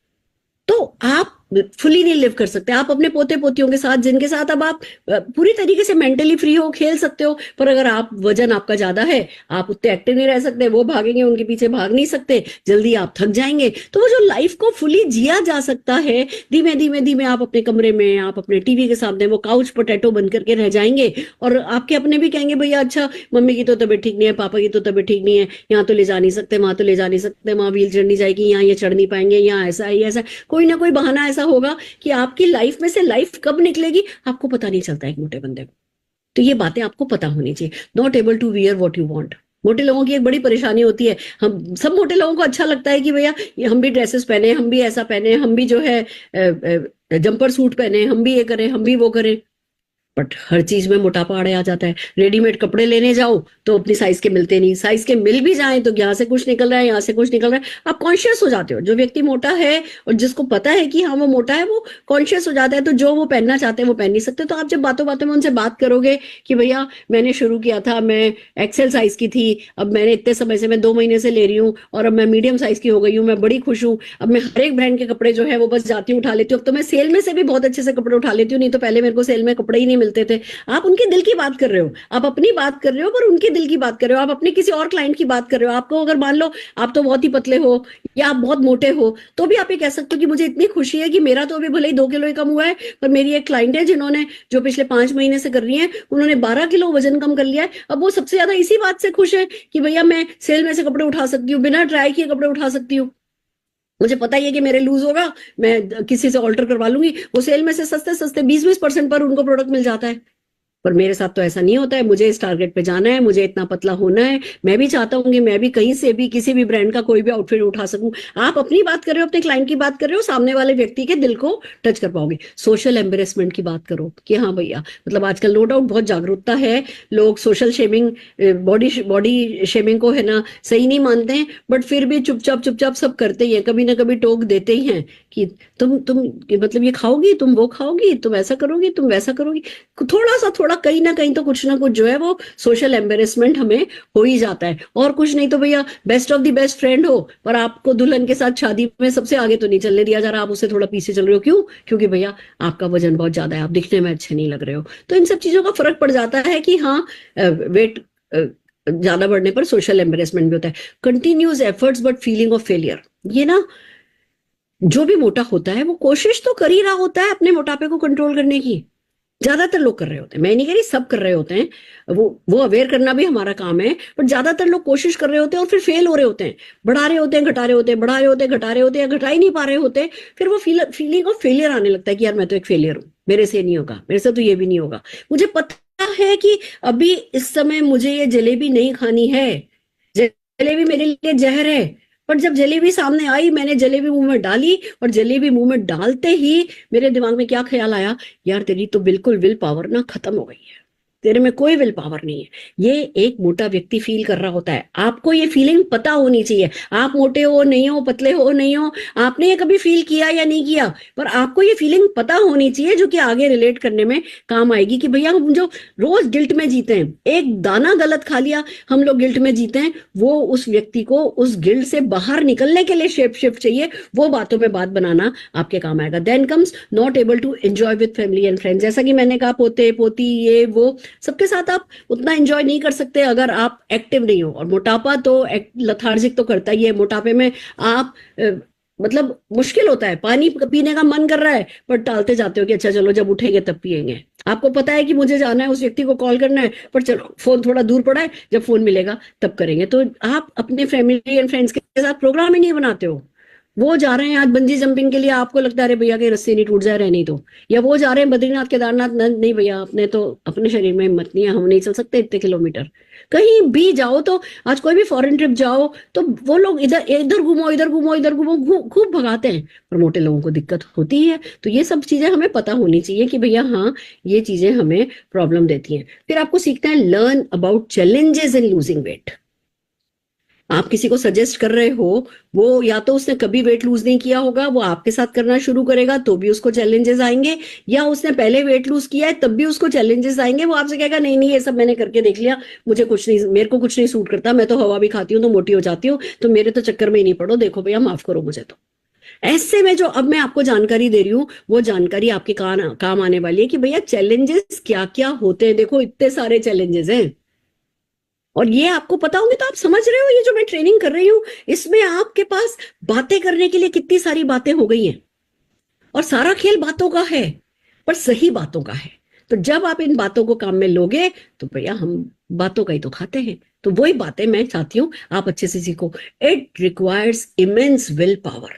Speaker 2: तो आप फुली नहीं लिव कर सकते। आप अपने पोते पोतियों के साथ, जिनके साथ अब आप पूरी तरीके से मेंटली फ्री हो, खेल सकते हो, पर अगर आप वजन आपका ज्यादा है, आप उतने एक्टिव नहीं रह सकते, वो भागेंगे उनके पीछे भाग नहीं सकते, जल्दी आप थक जाएंगे। तो वो जो लाइफ को फुली जिया जा सकता है, धीमे धीमे धीमे आप अपने कमरे में, आप अपने टीवी के सामने वो काउच पोटैटो बन करके रह जाएंगे, और आपके अपने भी कहेंगे भैया अच्छा मम्मी की तो तबीयत ठीक नहीं है, पापा की तो तबीयत ठीक नहीं है, यहाँ तो ले जा नहीं सकते, वहां तो ले जा नहीं सकते, वहां व्हील चढ़ नहीं जाएगी, यहाँ ये चढ़ नहीं पाएंगे, यहाँ ऐसा है, ऐसा, कोई ना कोई बहाना ऐसा होगा कि आपकी लाइफ में से लाइफ कब निकलेगी आपको पता नहीं चलता एक मोटे बंदे को। तो ये बातें आपको पता होनी चाहिए। Not able to wear what you want. मोटे लोगों की एक बड़ी परेशानी होती है, हम सब मोटे लोगों को अच्छा लगता है कि भैया हम भी ड्रेसेस पहने, हम भी ऐसा पहने, हम भी जो है जंपर सूट पहने, हम भी ये करें, हम भी वो करें, बट हर चीज में मोटापा अड़े आ जाता है। रेडीमेड कपड़े लेने जाओ तो अपनी साइज के मिलते नहीं, साइज के मिल भी जाएं तो यहाँ से कुछ निकल रहा है, यहाँ से कुछ निकल रहा है, आप कॉन्शियस हो जाते हो। जो व्यक्ति मोटा है और जिसको पता है कि हाँ वो मोटा है, वो कॉन्शियस हो जाता है, तो जो वो पहनना चाहते हैं वो पहन नहीं सकते। तो आप जब बातों बातों में उनसे बात करोगे कि भैया मैंने शुरू किया था, मैं एक्सेल साइज की थी, अब मैंने इतने समय से, मैं 2 महीने से ले रही हूँ, और अब मैं मीडियम साइज की हो गई हूँ, मैं बड़ी खुश हूँ, अब मैं हर एक ब्रांड के कपड़े जो है वो बस जाती हूँ उठा लेती हूँ, अब तो मैं सेल में से भी बहुत अच्छे से कपड़े उठा लेती हूँ, नहीं तो पहले मेरे को सेल में कपड़े ही नहीं मिलते थे। आप उनके दिल की बात कर रहे हो, आप अपनी बात कर रहे हो, पर उनके दिल की बात कर रहे हो, आप अपने किसी और क्लाइंट की बात कर रहे हो। आपको अगर मान लो आप तो बहुत ही पतले हो या आप बहुत मोटे हो, तो भी आप ये कह सकते हो कि मुझे इतनी खुशी है कि मेरा तो अभी भले ही 2 किलो ही कम हुआ है, पर मेरी एक क्लाइंट है जिन्होंने, जो पिछले 5 महीने से कर रही है, उन्होंने 12 किलो वजन कम कर लिया है। अब वो सबसे ज्यादा इसी बात से खुश है कि भैया मैं सेल में से कपड़े उठा सकती हूँ, बिना ट्राई किए कपड़े उठा सकती हूँ, मुझे पता ही है कि मेरे लूज होगा, मैं किसी से ऑल्टर करवा लूंगी, वो सेल में से सस्ते सस्ते 20-20% पर उनको प्रोडक्ट मिल जाता है। पर मेरे साथ तो ऐसा नहीं होता है, मुझे इस टारगेट पे जाना है, मुझे इतना पतला होना है, मैं भी चाहता हूँ कि मैं भी कहीं से भी किसी भी ब्रांड का कोई भी आउटफिट उठा सकूं। आप अपनी बात कर रहे हो, अपने क्लाइंट की बात कर रहे हो, सामने वाले व्यक्ति के दिल को टच कर पाओगे। सोशल एम्बेरसमेंट की बात करो कि हाँ भैया, मतलब आजकल नो डाउट बहुत जागरूकता है, लोग सोशल शेमिंग, बॉडी शेमिंग को है ना सही नहीं मानते हैं, बट फिर भी चुपचाप चुपचाप सब करते ही है, कभी ना कभी टोक देते ही हैं कि तुम मतलब ये खाओगी, तुम वो खाओगी, तुम ऐसा करोगी, तुम वैसा करोगी। थोड़ा कहीं ना कहीं तो कुछ ना कुछ जो है वो सोशल एम्बेरसमेंट हमें हो ही जाता है। और कुछ नहीं तो भैया best of the best friend हो, पर आपको दुल्हन के साथ शादी में सबसे आगे तो नहीं चलने दिया जा रहा, आप उससे थोड़ा पीछे चल रहे हो। क्यों? क्योंकि भैया आपका वजन बहुत ज्यादा है, आप दिखने में अच्छे नहीं लग रहे हो। तो इन सब चीजों का फर्क पड़ जाता है कि हाँ वेट ज्यादा बढ़ने पर सोशल एम्बेरसमेंट भी होता है। Continuous efforts but feeling of failure, ये ना जो भी मोटा होता है वो कोशिश तो कर ही रहा होता है अपने मोटापे को कंट्रोल करने की। ज्यादातर लोग कर रहे होते हैं, मैं नहीं कह रही सब कर रहे होते हैं, वो अवेयर करना भी हमारा काम है, बट ज्यादातर लोग कोशिश कर रहे होते हैं और फिर फेल हो रहे होते हैं, बढ़ा रहे होते हैं, घटा रहे होते हैं, बढ़ा रहे होते हैं, घटा रहे होते हैं, घटा ही नहीं पा रहे होते। फिर वो फीलिंग ऑफ फेलियर आने लगता है कि यार मैं तो एक फेलियर हूँ, मेरे से नहीं होगा, मेरे से तो ये भी नहीं होगा। मुझे पता है कि अभी इस समय मुझे ये जलेबी नहीं खानी है, जलेबी मेरे लिए जहर है, पर जब जलेबी सामने आई, मैंने जलेबी मुंह में डाली, और जलेबी मुंह में डालते ही मेरे दिमाग में क्या ख्याल आया, यार तेरी तो बिल्कुल विल पावर ना खत्म हो गई है, तेरे में कोई विल पावर नहीं है। ये एक मोटा व्यक्ति फील कर रहा होता है, आपको ये फीलिंग पता होनी चाहिए। आप मोटे हो नहीं हो, पतले हो नहीं हो, आपने ये कभी फील किया या नहीं किया, पर आपको ये फीलिंग पता होनी चाहिए, जो कि आगे रिलेट करने में काम आएगी। कि भैया हम जो रोज गिल्ट में जीते हैं, एक दाना गलत खा लिया हम लोग गिल्ट में जीते हैं, वो उस व्यक्ति को उस गिल्ट से बाहर निकलने के लिए शेप शिफ्ट चाहिए, वो बातों में बात बनाना आपके काम आएगा। Then comes not able to enjoy with family and friends. जैसा कि मैंने कहा, पोते पोती ये वो सबके साथ आप उतना एंजॉय नहीं कर सकते अगर आप एक्टिव नहीं हो। और मोटापा तो लथार्जिक तो करता ही है। मोटापे में आप मतलब मुश्किल होता है, पानी पीने का मन कर रहा है पर टालते जाते हो कि अच्छा चलो जब उठेंगे तब पिएंगे। आपको पता है कि मुझे जाना है, उस व्यक्ति को कॉल करना है, पर चलो फोन थोड़ा दूर पड़ा है, जब फोन मिलेगा तब करेंगे। तो आप अपने फैमिली एंड फ्रेंड्स के साथ प्रोग्राम ही नहीं बनाते हो। वो जा रहे हैं आज बंजी जंपिंग के लिए, आपको लगता है अरे भैया की रस्सी नहीं टूट जाए, रहे नहीं तो, या वो जा रहे हैं बद्रीनाथ केदारनाथ, नहीं भैया अपने तो अपने शरीर में हिम्मत नहीं है, हम नहीं चल सकते इतने किलोमीटर। कहीं भी जाओ तो आज कोई भी फॉरेन ट्रिप जाओ तो वो लोग इधर इधर घूमो इधर घूमो इधर घूमो खूब भगाते हैं, पर मोटे लोगों को दिक्कत होती है। तो ये सब चीजें हमें पता होनी चाहिए कि भैया हाँ ये चीजें हमें प्रॉब्लम देती हैं। फिर आपको सीखना है learn about challenges in losing weight. आप किसी को सजेस्ट कर रहे हो, वो या तो उसने कभी वेट लूज नहीं किया होगा, वो आपके साथ करना शुरू करेगा तो भी उसको चैलेंजेस आएंगे, या उसने पहले वेट लूज किया है तब भी उसको चैलेंजेस आएंगे। वो आपसे कहेगा नहीं नहीं ये सब मैंने करके देख लिया, मुझे कुछ नहीं, मेरे को कुछ नहीं सूट करता, मैं तो हवा भी खाती हूँ तो मोटी हो जाती हूँ, तो मेरे तो चक्कर में ही नहीं पड़ो, देखो भैया माफ करो मुझे। तो ऐसे में जो अब मैं आपको जानकारी दे रही हूँ वो जानकारी आपके काम आने वाली है कि भैया चैलेंजेस क्या क्या होते हैं। देखो इतने सारे चैलेंजेस हैं और ये आपको पता होंगे तो आप समझ रहे हो, ये जो मैं ट्रेनिंग कर रही हूँ इसमें आपके पास बातें करने के लिए कितनी सारी बातें हो गई हैं, और सारा खेल बातों का है पर सही बातों का है। तो जब आप इन बातों को काम में लोगे तो भैया हम बातों का ही तो खाते हैं। तो वही बातें मैं चाहती हूँ आप अच्छे से सीखो। It requires immense will power.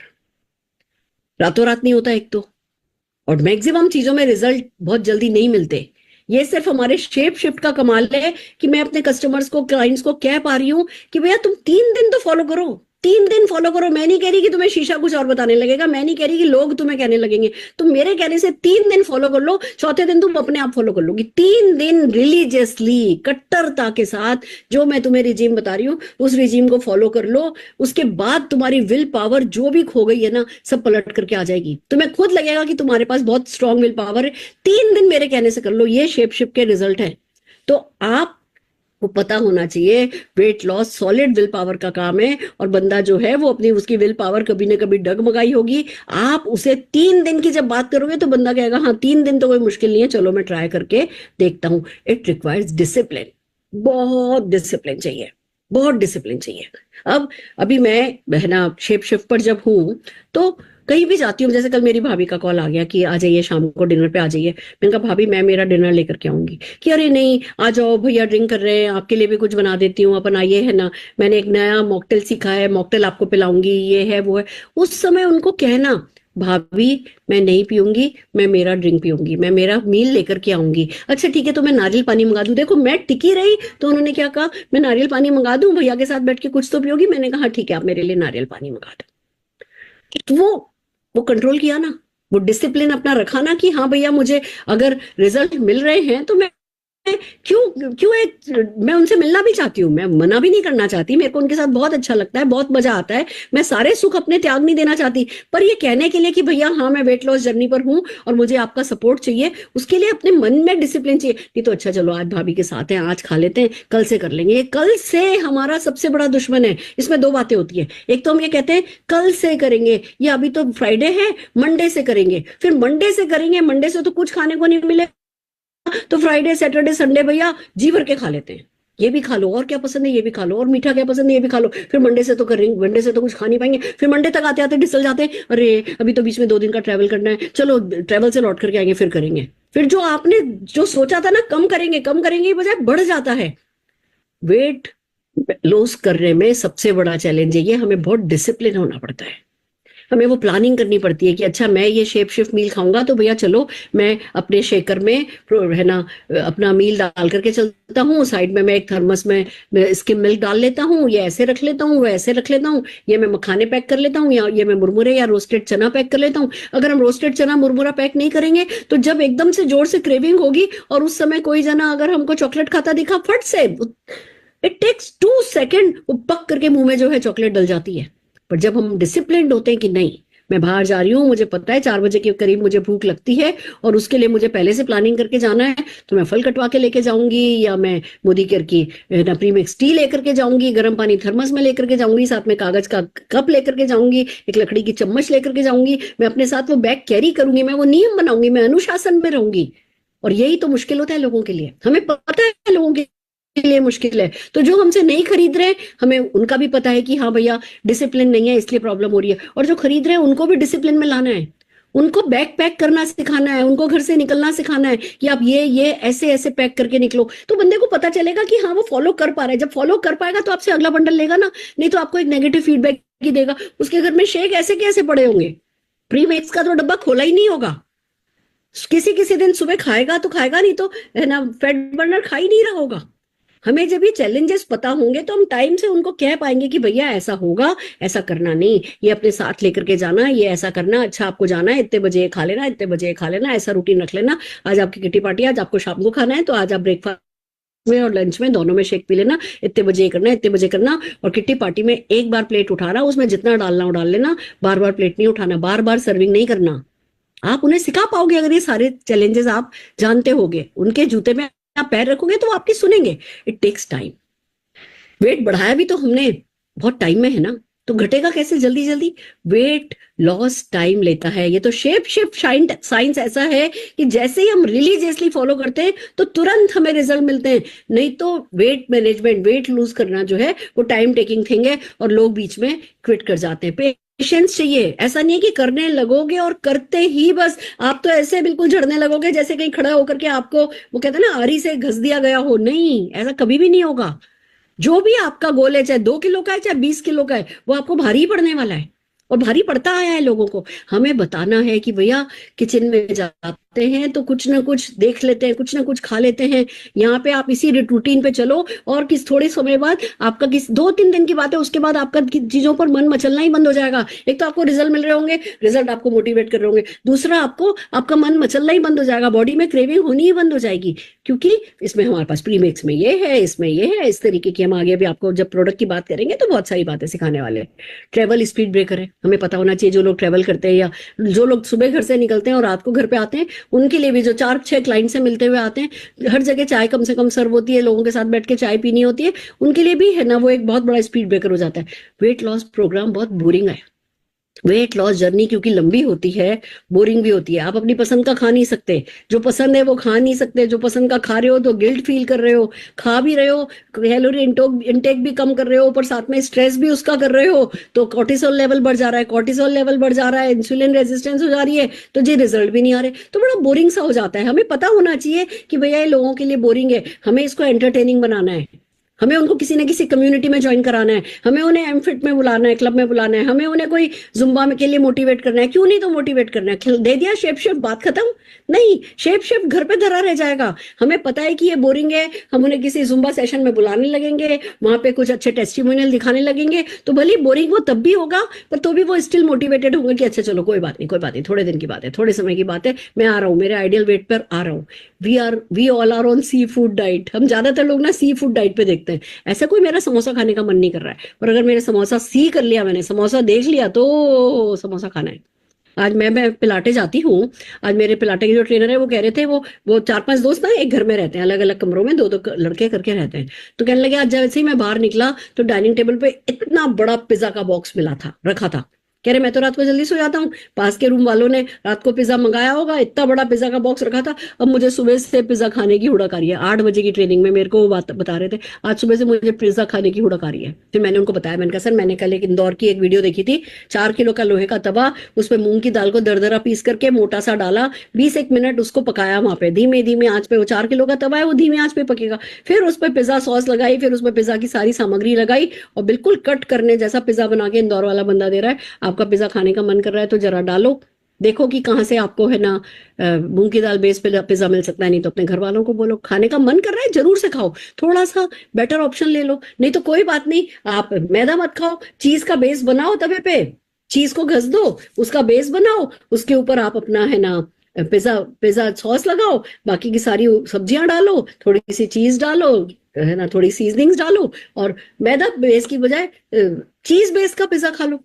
Speaker 2: रातों रात नहीं होता एक तो, और मैक्सिमम चीजों में रिजल्ट बहुत जल्दी नहीं मिलते। ये सिर्फ हमारे शेप शिफ्ट का कमाल है कि मैं अपने कस्टमर्स को क्लाइंट्स को कह पा रही हूं कि भैया तुम 3 दिन तो फॉलो करो, 3 दिन फॉलो करो। मैं नहीं कह रही कि तुम्हें शीशा कुछ और बताने लगेगा, मैं नहीं कह रही कि लोग तुम्हें कहने लगेंगे, तुम मेरे कहने से 3 दिन फॉलो कर लो, चौथे दिन तुम अपने आप फॉलो कर लोगी। 3 दिन रिलीजियसली कट्टरता के साथ जो मैं तुम्हें रिजीम बता रही हूँ उस रिजीम को फॉलो कर लो। उसके बाद तुम्हारी विल पावर जो भी खो गई है ना सब पलट करके आ जाएगी। तुम्हें खुद लगेगा कि तुम्हारे पास बहुत स्ट्रांग विल पावर है। 3 दिन मेरे कहने से कर लो, ये शेप शिफ्ट के रिजल्ट है। तो आप को पता होना चाहिए weight loss solid will power का काम है, और बंदा जो है वो अपनी उसकी विल पावर कभी ना कभी डगमगाई होगी। आप उसे 3 दिन की जब बात करोगे तो बंदा कहेगा हाँ 3 दिन तो कोई मुश्किल नहीं है, चलो मैं ट्राई करके देखता हूं। इट रिक्वायर्स डिसिप्लिन, बहुत डिसिप्लिन चाहिए, बहुत डिसिप्लिन चाहिए। अब अभी मैं बहना शेप शिफ्ट पर जब हूं तो कहीं भी जाती हूँ, जैसे कल मेरी भाभी का कॉल आ गया कि आ जाइए शाम को डिनर पे आ जाइए। मैंने कहा भाभी मैं मेरा डिनर लेकर के आऊंगी, कि अरे नहीं आ जाओ भैया ड्रिंक कर रहे हैं, आपके लिए भी कुछ बना देती हूँ, अपन आइए है ना, मैंने एक नया मॉकटेल सीखा है, मॉकटेल आपको पिलाऊंगी, ये है वो है। उस समय उनको कहना भाभी मैं नहीं पीऊंगी, मैं मेरा ड्रिंक पीऊंगी, मैं मेरा मील लेकर के आऊंगी। अच्छा ठीक है तो मैं नारियल पानी मंगा दूं। देखो मैं टिकी रही तो उन्होंने क्या कहा, मैं नारियल पानी मंगा दूं, भैया के साथ बैठ के कुछ तो पियोगी। मैंने कहा ठीक है आप मेरे लिए नारियल पानी मंगा दो। तो वो कंट्रोल किया ना, वो डिसिप्लिन अपना रखा ना कि हाँ भैया मुझे अगर रिजल्ट मिल रहे हैं तो मैं क्यों क्यों एक मैं उनसे मिलना भी चाहती हूँ, मैं मना भी नहीं करना चाहती, मेरे को उनके साथ बहुत अच्छा लगता है, बहुत मजा आता है, मैं सारे सुख अपने त्याग नहीं देना चाहती। पर ये कहने के लिए कि भैया हाँ मैं वेट लॉस जर्नी पर हूँ और मुझे आपका सपोर्ट चाहिए, उसके लिए अपने मन में डिसिप्लिन चाहिए। नहीं तो अच्छा चलो आज भाभी के साथ हैं, आज खा लेते हैं, कल से कर लेंगे। ये कल से हमारा सबसे बड़ा दुश्मन है। इसमें दो बातें होती है, एक तो हम ये कहते हैं कल से करेंगे, या अभी तो फ्राइडे है मंडे से करेंगे, फिर मंडे से करेंगे, मंडे से तो कुछ खाने को नहीं मिले तो फ्राइडे सैटरडे संडे भैया जी भर के खा लेते हैं, ये भी खा लो और क्या पसंद है ये भी खा लो, और मीठा क्या पसंद है ये भी खा लो। फिर मंडे से तो करेंगे, मंडे से तो कुछ खा नहीं पाएंगे, फिर मंडे तक आते आते डिसल जाते हैं, अरे अभी तो बीच में 2 दिन का ट्रैवल करना है, चलो ट्रैवल से लौट करके आएंगे फिर करेंगे। फिर जो आपने जो सोचा था ना कम करेंगे बजाय बढ़ जाता है। वेट लॉस करने में सबसे बड़ा चैलेंज है ये, हमें बहुत डिसिप्लिन होना पड़ता है, हमें वो प्लानिंग करनी पड़ती है कि अच्छा मैं ये शेप शिफ्ट मील खाऊंगा तो भैया चलो मैं अपने शेकर में है ना अपना मील डाल करके चलता हूँ, साइड में मैं एक थर्मस में स्किम मिल्क डाल लेता हूँ, ये ऐसे रख लेता हूँ, वैसे रख लेता हूँ, ये मैं मखाने पैक कर लेता हूँ, या ये मैं मुरमुरे या रोस्टेड चना पैक कर लेता हूँ। अगर हम रोस्टेड चना मुरमुरा पैक नहीं करेंगे तो जब एकदम से जोर से क्रेविंग होगी और उस समय कोई जना अगर हमको चॉकलेट खाता दिखा, फट से इट टेक्स 2 सेकेंड वो पक करके मुंह में जो है चॉकलेट डल जाती है। पर जब हम डिसिप्लिन्ड होते हैं कि नहीं मैं बाहर जा रही हूँ, मुझे पता है 4 बजे के करीब मुझे भूख लगती है और उसके लिए मुझे पहले से प्लानिंग करके जाना है, तो मैं फल कटवा के लेके जाऊंगी, या मैं मोदी केयर की प्रीमिक्स टी लेकर के जाऊंगी, गर्म पानी थर्मस में लेकर के जाऊंगी, साथ में कागज का कप लेकर के जाऊंगी, एक लकड़ी की चम्मच लेकर के जाऊंगी, मैं अपने साथ वो बैग कैरी करूंगी, मैं वो नियम बनाऊंगी, मैं अनुशासन में रहूंगी। और यही तो मुश्किल होता है लोगों के लिए, हमें पता है लोगों के लिए मुश्किल है, तो जो हमसे नहीं खरीद रहे हमें उनका भी पता है कि हाँ भैया डिसिप्लिन नहीं है इसलिए प्रॉब्लम हो रही है, और जो खरीद रहे हैं उनको भी डिसिप्लिन में लाना है, उनको बैग पैक करना सिखाना है, उनको घर से निकलना सिखाना है कि आप ये ऐसे ऐसे पैक करके निकलो, तो बंदे को पता चलेगा कि हाँ वो फॉलो कर पा रहा है। जब फॉलो कर पाएगा तो आपसे अगला बंडल लेगा ना, नहीं तो आपको एक नेगेटिव फीडबैक ही देगा। उसके घर में शेक ऐसे कैसे पड़े होंगे, प्रीमिक्स का तो डब्बा खोला ही नहीं होगा, किसी किसी दिन सुबह खाएगा तो खाएगा, नहीं तो है ना फैट बर्नर खा ही नहीं रहा होगा। हमें जब ये चैलेंजेस पता होंगे तो हम टाइम से उनको कह पाएंगे कि भैया ऐसा होगा, ऐसा करना नहीं, ये अपने साथ लेकर के जाना, ये ऐसा करना, अच्छा आपको जाना है, इतने बजे ये खा लेना, इतने बजे ये खा लेना, ऐसा रूटीन रख लेना, आज आपकी किटी पार्टी, आज आपको शाम को खाना है तो आज आप ब्रेकफास्ट में और लंच में दोनों में शेक पी लेना, इतने बजे ये करना, इतने बजे करना। और किट्टी पार्टी में एक बार प्लेट उठाना, उसमें जितना डालना वो डाल लेना, बार बार प्लेट नहीं उठाना, बार बार सर्विंग नहीं करना। आप उन्हें सिखा पाओगे अगर ये सारे चैलेंजेस आप जानते होगे, उनके जूते में आप पैर रखोगे तो वो आपकी सुनेंगे। It takes time. वेट बढ़ाया भी तो हमने बहुत टाइम में है ना, तो घटेगा कैसे जल्दी जल्दी? वेट लॉस टाइम लेता है। ये तो शेप शिफ्ट साइंस ऐसा है कि जैसे ही हम रिलीजियसली फॉलो करते हैं तो तुरंत हमें रिजल्ट मिलते हैं। नहीं तो वेट मैनेजमेंट, वेट लूज करना जो है वो टाइम टेकिंग थिंग है और लोग बीच में क्विट कर जाते हैं। पेशेंस चाहिए। ऐसा नहीं है कि करने लगोगे और करते ही बस आप तो ऐसे बिल्कुल झड़ने लगोगे जैसे कहीं खड़ा होकर के आपको वो कहते हैं ना आरी से घस दिया गया हो। नहीं, ऐसा कभी भी नहीं होगा। जो भी आपका गोल है, चाहे 2 किलो का है चाहे 20 किलो का है, वो आपको भारी पड़ने वाला है और भारी पड़ता आया है लोगों को। हमें बताना है कि भैया किचन में जाते हैं तो कुछ ना कुछ देख लेते हैं, कुछ ना कुछ खा लेते हैं। यहाँ पे आप इसी रूटीन पे चलो और किस थोड़े समय बाद आपका 2-3 दिन की बात है, उसके बाद आपका चीजों पर मन मचलना ही बंद हो जाएगा। एक तो आपको रिजल्ट मिल रहे होंगे, रिजल्ट आपको मोटिवेट कर रहे होंगे, दूसरा आपको आपका मन मचलना ही बंद हो जाएगा, बॉडी में क्रेविंग होनी ही बंद हो जाएगी। क्योंकि इसमें हमारे पास प्रीमिक्स में ये है, इसमें ये है, इस तरीके की। हम आगे भी आपको जब प्रोडक्ट की बात करेंगे तो बहुत सारी बातें सिखाने वाले हैं। ट्रेवल स्पीड ब्रेकर है, हमें पता होना चाहिए। जो लोग ट्रेवल करते हैं या जो लोग सुबह घर से निकलते हैं और रात को घर पे आते हैं, उनके लिए भी जो 4-6 क्लाइंट से मिलते हुए आते हैं, हर जगह चाय कम से कम सर्व होती है, लोगों के साथ बैठ के चाय पीनी होती है, उनके लिए भी है ना वो एक बहुत बड़ा स्पीड ब्रेकर हो जाता है। वेट लॉस प्रोग्राम बहुत बोरिंग है। वेट लॉस जर्नी क्योंकि लंबी होती है, बोरिंग भी होती है। आप अपनी पसंद का खा नहीं सकते, जो पसंद है वो खा नहीं सकते। जो पसंद का खा रहे हो तो गिल्ट फील कर रहे हो, खा भी रहे हो, कैलोरी इंटेक भी कम कर रहे हो, ऊपर साथ में स्ट्रेस भी उसका कर रहे हो, तो कॉर्टिसोल लेवल बढ़ जा रहा है, कॉर्टिसोल लेवल बढ़ जा रहा है, इंसुलिन रेजिस्टेंस हो जा रही है, तो जी रिजल्ट भी नहीं आ रहे, तो बड़ा बोरिंग सा हो जाता है। हमें पता होना चाहिए कि भैया ये लोगों के लिए बोरिंग है, हमें इसको एंटरटेनिंग बनाना है, हमें उनको किसी न किसी कम्युनिटी में ज्वाइन कराना है, हमें उन्हें एमफिट में बुलाना है, क्लब में बुलाना है, हमें उन्हें कोई जुम्बा में के लिए मोटिवेट करना है। क्यों नहीं तो मोटिवेट करना है, दे दिया शेप शिफ्ट, बात खत्म। नहीं, शेप शिफ्ट घर पे धरा रह जाएगा। हमें पता है कि ये बोरिंग है, हम उन्हें किसी जुम्बा सेशन में बुलाने लगेंगे, वहां पे कुछ अच्छे टेस्टिमोनियल दिखाने लगेंगे, तो भले बोरिंग वो तब भी होगा, पर तो भी वो स्टिल मोटिवेटेड होंगे कि अच्छा चलो कोई बात नहीं, कोई बात नहीं, थोड़े दिन की बात है, थोड़े समय की बात है, मैं आ रहा हूँ, मेरे आइडियल वेट पर आ रहा हूँ। We all are on sea food diet. हम ज्यादातर लोग ना सी फूड डाइट पे देखते हैं। ऐसा कोई मेरा समोसा खाने का मन नहीं कर रहा है, पर अगर मेरे समोसा सी कर लिया, मैंने समोसा देख लिया तो समोसा खाना है। आज मैं पिलाटे जाती हूँ। आज मेरे पिलाटे के जो ट्रेनर है वो कह रहे थे, वो 4-5 दोस्त ना एक घर में रहते हैं, अलग अलग कमरों में 2-2 लड़के करके रहते हैं। तो कहने लगे आज जैसे ही मैं बाहर निकला तो डाइनिंग टेबल पे इतना बड़ा पिज्जा का बॉक्स मिला था, रखा था। कह रहे मैं तो रात को जल्दी सो जाता हूँ, पास के रूम वालों ने रात को पिज्जा मंगाया होगा, इतना बड़ा पिज्जा का बॉक्स रखा था, अब मुझे सुबह से पिज्जा खाने की हुड़क आ रही है। 8 बजे की ट्रेनिंग में मेरे को वो बात बता रहे थे, आज सुबह से मुझे पिज्जा खाने की हुड़क आ रही है। फिर मैंने उनको बताया, मैंने कहा सर मैंने कल एक इंदौर की एक वीडियो देखी थी, 4 किलो का लोहे का तवा, उसमें मूंग की दाल को दरदरा पीस करके मोटा सा डाला, 20 मिनट उसको पकाया वहां पे धीमे धीमे आंच पे। वो 4 किलो का तवा है, वो धीमी आंच पे पकेगा। फिर उस पर पिज्जा सॉस लगाई, फिर उसमें पिज्जा की सारी सामग्री लगाई और बिल्कुल कट करने जैसा पिज्जा बना के इंदौर वाला बंदा दे रहा है। आपका पिज्जा खाने का मन कर रहा है तो जरा डालो, देखो कि कहां से आपको है ना मूंग की दाल बेस पे पिज्जा मिल सकता है। नहीं तो अपने घर वालों को बोलो, खाने का मन कर रहा है जरूर से खाओ, थोड़ा सा बेटर ऑप्शन ले लो। नहीं तो कोई बात नहीं, आप मैदा मत खाओ, चीज का बेस बनाओ तवे पे, चीज को घस दो, उसका बेस बनाओ, उसके ऊपर आप अपना है ना पिज्जा सॉस लगाओ, बाकी की सारी सब्जियां डालो, थोड़ी सी चीज डालो, है ना, थोड़ी सीजनिंग्स डालो और मैदा बेस की बजाय चीज बेस का पिज्जा खा लो।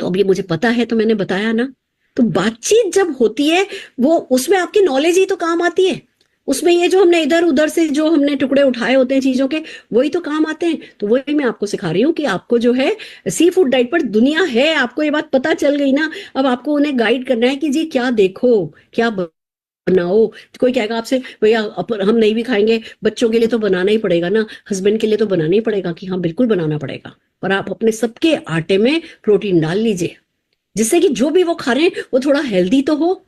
Speaker 2: तो अब ये मुझे पता है तो मैंने बताया ना। तो बातचीत जब होती है वो उसमें आपकी नॉलेज ही तो काम आती है, उसमें ये जो हमने इधर उधर से जो हमने टुकड़े उठाए होते हैं चीजों के, वही तो काम आते हैं। तो वही मैं आपको सिखा रही हूँ कि आपको जो है सी फूड डाइट पर दुनिया है, आपको ये बात पता चल गई ना। अब आपको उन्हें गाइड करना है कि जी क्या देखो, क्या बनाओ। कोई कहेगा आपसे भैया हम नहीं भी खाएंगे, बच्चों के लिए तो बनाना ही पड़ेगा ना, हस्बैंड के लिए तो बनाना ही पड़ेगा। कि हाँ बिल्कुल बनाना पड़ेगा, पर आप अपने सबके आटे में प्रोटीन डाल लीजिए, जिससे कि जो भी वो खा रहे हैं वो थोड़ा हेल्दी तो हो।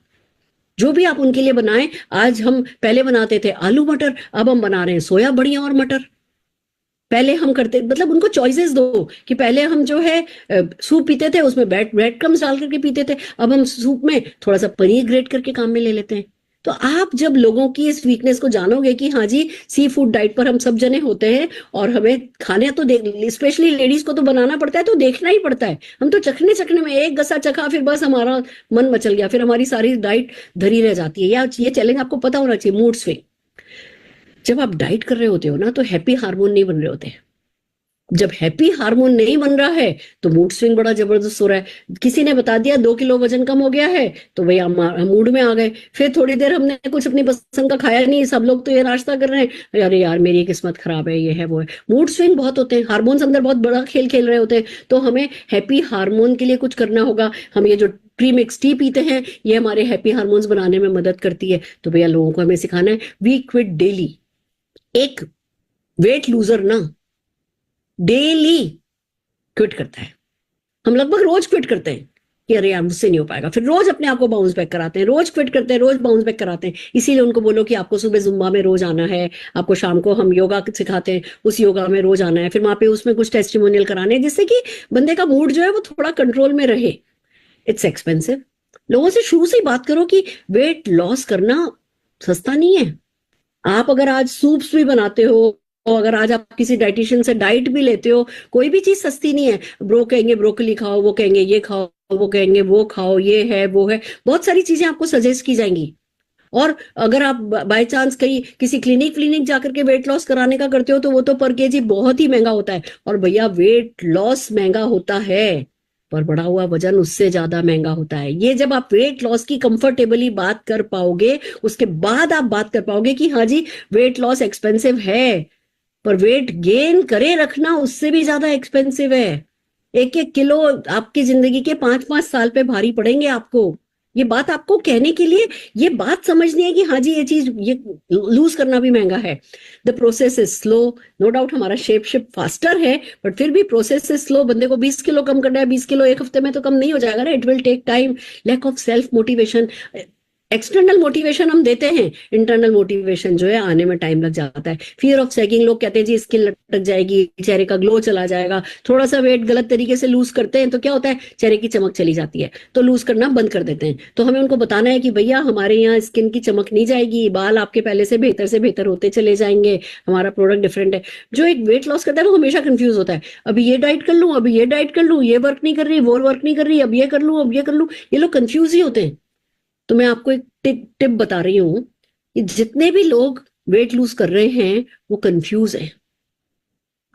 Speaker 2: जो भी आप उनके लिए बनाएं, आज हम पहले बनाते थे आलू मटर, अब हम बना रहे हैं सोया बड़ियां और मटर। पहले हम करते मतलब उनको चॉइसेस दो कि पहले हम जो है सूप पीते थे, उसमें ब्रेड क्रम्स डाल करके पीते थे, अब हम सूप में थोड़ा सा पनीर ग्रेट करके काम में ले लेते हैं। तो आप जब लोगों की इस वीकनेस को जानोगे कि हाँ जी, सी फूड डाइट पर हम सब जने होते हैं और हमें खाने तो देख, स्पेशली लेडीज को तो बनाना पड़ता है, तो देखना ही पड़ता है। हम तो चखने चखने में एक गसा चखा, फिर बस हमारा मन मचल गया, फिर हमारी सारी डाइट धरी रह जाती है। या ये चैलेंज आपको पता होना चाहिए, मूड स्विंग। जब आप डाइट कर रहे होते हो ना, तो हैप्पी हार्मोन नहीं बन रहे होते। जब हैप्पी हार्मोन नहीं बन रहा है तो मूड स्विंग बड़ा जबरदस्त हो रहा है। किसी ने बता दिया 2 किलो वजन कम हो गया है, तो भैया हम मूड में आ गए। फिर थोड़ी देर हमने कुछ अपनी पसंद का खाया नहीं, सब लोग तो ये नाश्ता कर रहे हैं, अरे यार मेरी किस्मत खराब है, ये है वो है। मूड स्विंग बहुत होते हैं, हार्मोन्स अंदर बहुत बड़ा खेल खेल रहे होते हैं। तो हमें हैप्पी हार्मोन के लिए कुछ करना होगा। हम ये जो प्रीमिक्स टी पीते हैं, ये हमारे हैप्पी हार्मोन्स बनाने में मदद करती है। तो भैया लोगों को हमें सिखाना है, वी क्विट डेली। एक वेट लूजर ना डेली क्विट करता है। हम लगभग रोज क्विट करते हैं कि अरे यार मुझसे नहीं हो पाएगा, फिर रोज अपने आप को बाउंस बैक कराते हैं, रोज क्विट करते हैं, रोज बाउंस बैक कराते हैं। इसीलिए उनको बोलो कि आपको सुबह जुम्बा में रोज आना है, आपको शाम को हम योगा सिखाते हैं, उस योगा में रोज आना है, फिर वहां पे उसमें कुछ टेस्टिमोनियल कराने हैं, जिससे कि बंदे का मूड जो है वो थोड़ा कंट्रोल में रहे। It's expensive. लोगों से शुरू से ही बात करो कि वेट लॉस करना सस्ता नहीं है। आप अगर आज सूप्स भी बनाते हो, और अगर आज आप किसी डाइटिशियन से डाइट भी लेते हो, कोई भी चीज सस्ती नहीं है। ब्रो कहेंगे ब्रोकली खाओ, वो कहेंगे ये खाओ, वो कहेंगे वो खाओ, ये है वो है, बहुत सारी चीजें आपको सजेस्ट की जाएंगी। और अगर आप बाय चांस कहीं किसी क्लिनिक जाकर के वेट लॉस कराने का करते हो, तो वो तो पर केजी बहुत ही महंगा होता है। और भैया वेट लॉस महंगा होता है, पर बढ़ा हुआ वजन उससे ज्यादा महंगा होता है। ये जब आप वेट लॉस की कंफर्टेबली बात कर पाओगे, उसके बाद आप बात कर पाओगे कि हाँ जी वेट लॉस एक्सपेंसिव है, पर वेट गेन करे रखना उससे भी ज्यादा एक्सपेंसिव है। 1-1 किलो आपकी जिंदगी के 5-5 साल पे भारी पड़ेंगे आपको। ये बात आपको कहने के लिए, ये बात समझनी है कि हाँ जी ये चीज, ये लूज करना भी महंगा है। The process is slow, no doubt हमारा शेप शिफ्ट फास्टर है, बट फिर भी प्रोसेस इज स्लो। बंदे को 20 किलो कम करना है, 20 किलो एक हफ्ते में तो कम नहीं हो जाएगा ना, it will take time. Lack of self motivation. External motivation हम देते हैं, इंटरनल मोटिवेशन जो है आने में टाइम लग जाता है। फियर ऑफ सैगिंग, लोग कहते हैं जी स्किन लटक जाएगी, चेहरे का ग्लो चला जाएगा। थोड़ा सा वेट गलत तरीके से लूज करते हैं तो क्या होता है, चेहरे की चमक चली जाती है, तो लूज करना बंद कर देते हैं। तो हमें उनको बताना है कि भैया हमारे यहाँ स्किन की चमक नहीं जाएगी, बाल आपके पहले से बेहतर होते चले जाएंगे, हमारा प्रोडक्ट डिफरेंट है। जो एक वेट लॉस करता है वो हमेशा कंफ्यूज होता है, अभी ये डाइट कर लूं, अभी ये डाइट कर लूं, ये वर्क नहीं कर रही, वो वर्क नहीं कर रही, अब ये कर लूं, अब ये कर लूं। ये लोग कंफ्यूज ही होते हैं। तो मैं आपको एक टिप बता रही हूं कि जितने भी लोग वेट लूज कर रहे हैं वो कंफ्यूज हैं।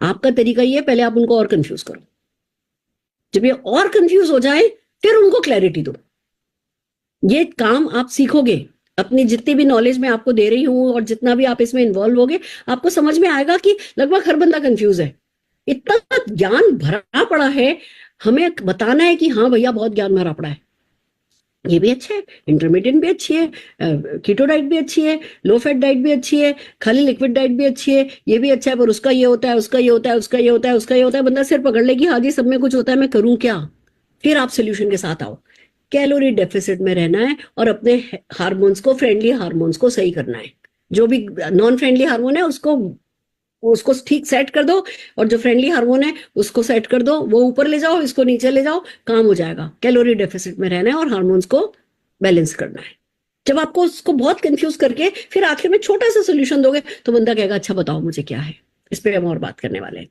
Speaker 2: आपका तरीका ये है, पहले आप उनको और कंफ्यूज करो। जब ये और कंफ्यूज हो जाए फिर उनको क्लैरिटी दो। ये काम आप सीखोगे अपनी जितनी भी नॉलेज मैं आपको दे रही हूं, और जितना भी आप इसमें इन्वॉल्व होगे, आपको समझ में आएगा कि लगभग हर बंदा कंफ्यूज है। इतना ज्ञान भरा पड़ा है, हमें बताना है कि हाँ भैया बहुत ज्ञान भरा पड़ा है। ये भी अच्छा है, इंटरमीडिएट भी अच्छी है, कीटो डाइट भी अच्छी है, लो फैट डाइट भी अच्छी है, खाली लिक्विड डाइट भी अच्छी है, ये भी अच्छा है, पर उसका ये होता है, उसका ये होता है, उसका ये होता है, उसका ये होता है। बंदा सिर पकड़ ले कि हाँ जी सब में कुछ होता है, मैं करूं क्या। फिर आप सोल्यूशन के साथ आओ। कैलोरी डेफिसिट में रहना है और अपने हार्मोन्स को, फ्रेंडली हार्मोन्स को सही करना है। जो भी नॉन फ्रेंडली हार्मोन है उसको ठीक सेट कर दो, और जो फ्रेंडली हार्मोन है उसको सेट कर दो। वो ऊपर ले जाओ, इसको नीचे ले जाओ, काम हो जाएगा। कैलोरी डेफिसिट में रहना है और हार्मोन्स को बैलेंस करना है। जब आपको उसको बहुत कंफ्यूज करके फिर आखिर में छोटा सा सोल्यूशन दोगे, तो बंदा कहेगा अच्छा बताओ मुझे क्या है। इस पे हम और बात करने वाले हैं।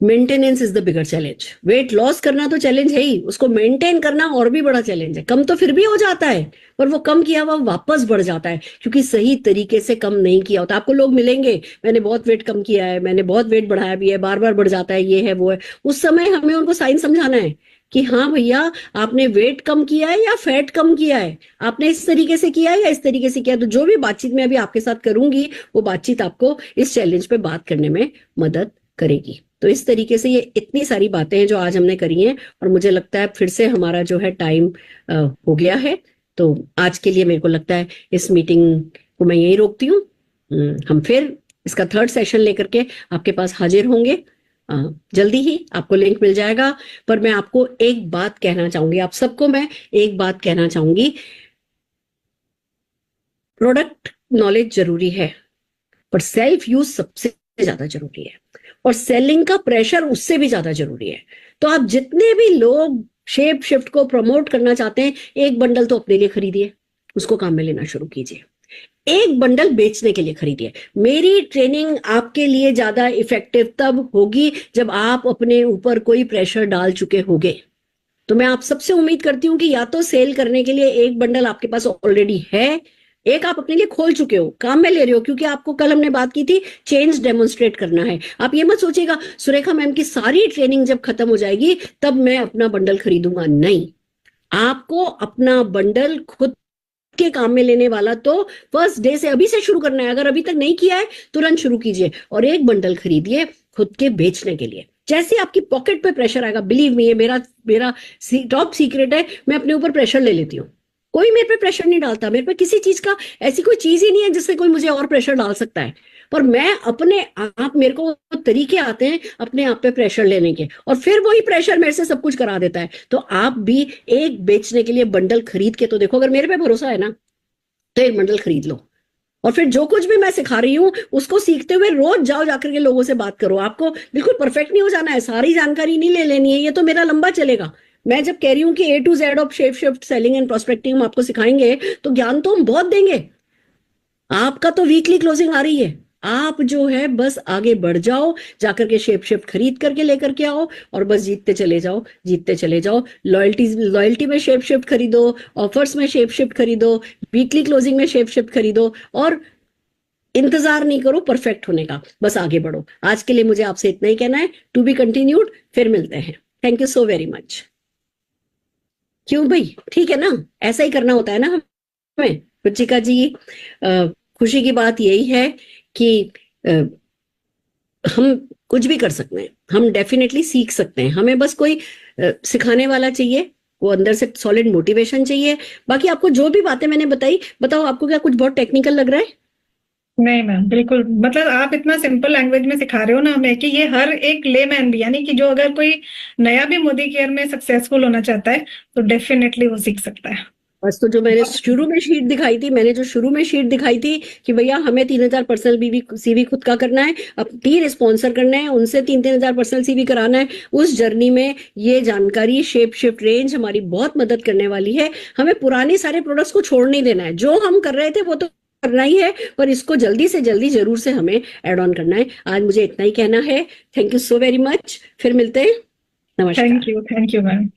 Speaker 2: Maintenance is the bigger challenge. Weight loss करना तो चैलेंज है ही, उसको मेंटेन करना और भी बड़ा चैलेंज है। कम तो फिर भी हो जाता है, पर वो कम किया हुआ वापस बढ़ जाता है, क्योंकि सही तरीके से कम नहीं किया होता। आपको लोग मिलेंगे, मैंने बहुत वेट कम किया है, मैंने बहुत वेट बढ़ाया भी है, बार बार बढ़ जाता है, ये है वो है। उस समय हमें उनको साइंस समझाना है कि हाँ भैया आपने वेट कम किया है या फैट कम किया है, आपने इस तरीके से किया है या इस तरीके से किया। तो जो भी बातचीत मैं अभी आपके साथ करूंगी, वो बातचीत आपको इस चैलेंज पे बात करने में मदद करेगी। तो इस तरीके से ये इतनी सारी बातें हैं जो आज हमने करी हैं, और मुझे लगता है फिर से हमारा जो है टाइम हो गया है। तो आज के लिए मेरे को लगता है इस मीटिंग को मैं यही रोकती हूँ। हम फिर इसका 3rd सेशन लेकर के आपके पास हाजिर होंगे। जल्दी ही आपको लिंक मिल जाएगा। पर मैं आपको एक बात कहना चाहूंगी, आप सबको मैं एक बात कहना चाहूंगी, प्रोडक्ट नॉलेज जरूरी है, पर सेल्फ यूज सबसे ज्यादा जरूरी है, और सेलिंग का प्रेशर उससे भी ज्यादा जरूरी है। तो आप जितने भी लोग शेप शिफ्ट को प्रमोट करना चाहते हैं, एक बंडल तो अपने लिए खरीदिए, उसको काम में लेना शुरू कीजिए। एक बंडल बेचने के लिए खरीदिए। मेरी ट्रेनिंग आपके लिए ज्यादा इफेक्टिव तब होगी जब आप अपने ऊपर कोई प्रेशर डाल चुके होंगे। तो मैं आप सबसे उम्मीद करती हूं कि या तो सेल करने के लिए एक बंडल आपके पास ऑलरेडी है, एक आप अपने लिए खोल चुके हो, काम में ले रहे हो, क्योंकि आपको कल हमने बात की थी चेंज डेमोन्स्ट्रेट करना है। आप ये मत सोचिएगा सुरेखा मैम की सारी ट्रेनिंग जब खत्म हो जाएगी तब मैं अपना बंडल खरीदूंगा। नहीं, आपको अपना बंडल खुद के काम में लेने वाला तो फर्स्ट डे से अभी से शुरू करना है। अगर अभी तक नहीं किया है तुरंत शुरू कीजिए और एक बंडल खरीदिए खुद के बेचने के लिए। जैसे आपकी पॉकेट पे प्रेशर आएगा, बिलीव मी, ये मेरा टॉप सीक्रेट है, मैं अपने ऊपर प्रेशर ले लेती हूँ। कोई मेरे पे प्रेशर नहीं डालता, मेरे पे किसी चीज का ऐसी कोई चीज ही नहीं है जिससे कोई मुझे और प्रेशर डाल सकता है। पर मैं अपने आप, मेरे को तरीके आते हैं अपने आप पे प्रेशर लेने के, और फिर वही प्रेशर मेरे से सब कुछ करा देता है। तो आप भी एक बेचने के लिए बंडल खरीद के तो देखो। अगर मेरे पे भरोसा है ना तो एक बंडल खरीद लो, और फिर जो कुछ भी मैं सिखा रही हूँ उसको सीखते हुए रोज जाओ, जाकर के लोगों से बात करो। आपको बिल्कुल परफेक्ट नहीं हो जाना है, सारी जानकारी नहीं ले लेनी है, ये तो मेरा लंबा चलेगा। मैं जब कह रही हूँ कि A to Z of shape shift selling and prospecting हम आपको सिखाएंगे तो ज्ञान तो हम बहुत देंगे। आपका तो वीकली क्लोजिंग आ रही है, आप जो है बस आगे बढ़ जाओ, जाकर के शेप शिफ्ट खरीद करके लेकर के आओ और बस जीतते चले जाओ, जीतते चले जाओ। लॉयल्टी में शेप शिफ्ट खरीदो, ऑफर्स में शेप शिफ्ट खरीदो, वीकली क्लोजिंग में शेप शिफ्ट खरीदो, और इंतजार नहीं करो परफेक्ट होने का, बस आगे बढ़ो। आज के लिए मुझे आपसे इतना ही कहना है, टू बी कंटिन्यूड, फिर मिलते हैं। Thank you so very much. क्यों भाई, ठीक है ना, ऐसा ही करना होता है ना हमें। रुचिका जी, खुशी की बात यही है कि हम कुछ भी कर सकते हैं, हम डेफिनेटली सीख सकते हैं, हमें बस कोई सिखाने वाला चाहिए, वो अंदर से सॉलिड मोटिवेशन चाहिए। बाकी आपको जो भी बातें मैंने बताई, बताओ आपको क्या कुछ बहुत टेक्निकल लग रहा है?
Speaker 1: नहीं मैम, बिल्कुल, मतलब आप इतना सिंपल लैंग्वेज में सिखा रहे हो ना हमें कि ये हर एक लेमैन भी, यानी कि जो अगर कोई नया भी मोदी केयर में सक्सेसफुल होना चाहता है तो डेफिनेटली वो सीख सकता है।
Speaker 2: बस, तो जो मैंने शुरू में शीट दिखाई थी कि भैया हमें 3,000 पर्सनल सीवी खुद का करना है, अब 3 स्पॉन्सर करने हैं, उनसे 3,000 पर्सनल सीवी कराना है। उस जर्नी में ये जानकारी शेप शिफ्ट रेंज हमारी बहुत मदद करने वाली है। हमें पुराने सारे प्रोडक्ट्स को छोड़ नहीं देना है, जो हम कर रहे थे वो तो करना ही है, पर इसको जल्दी से जल्दी जरूर से हमें एड ऑन करना है। आज मुझे इतना ही कहना है। Thank you so very much, फिर मिलते हैं। नमस्कार।
Speaker 1: Thank you ma'am.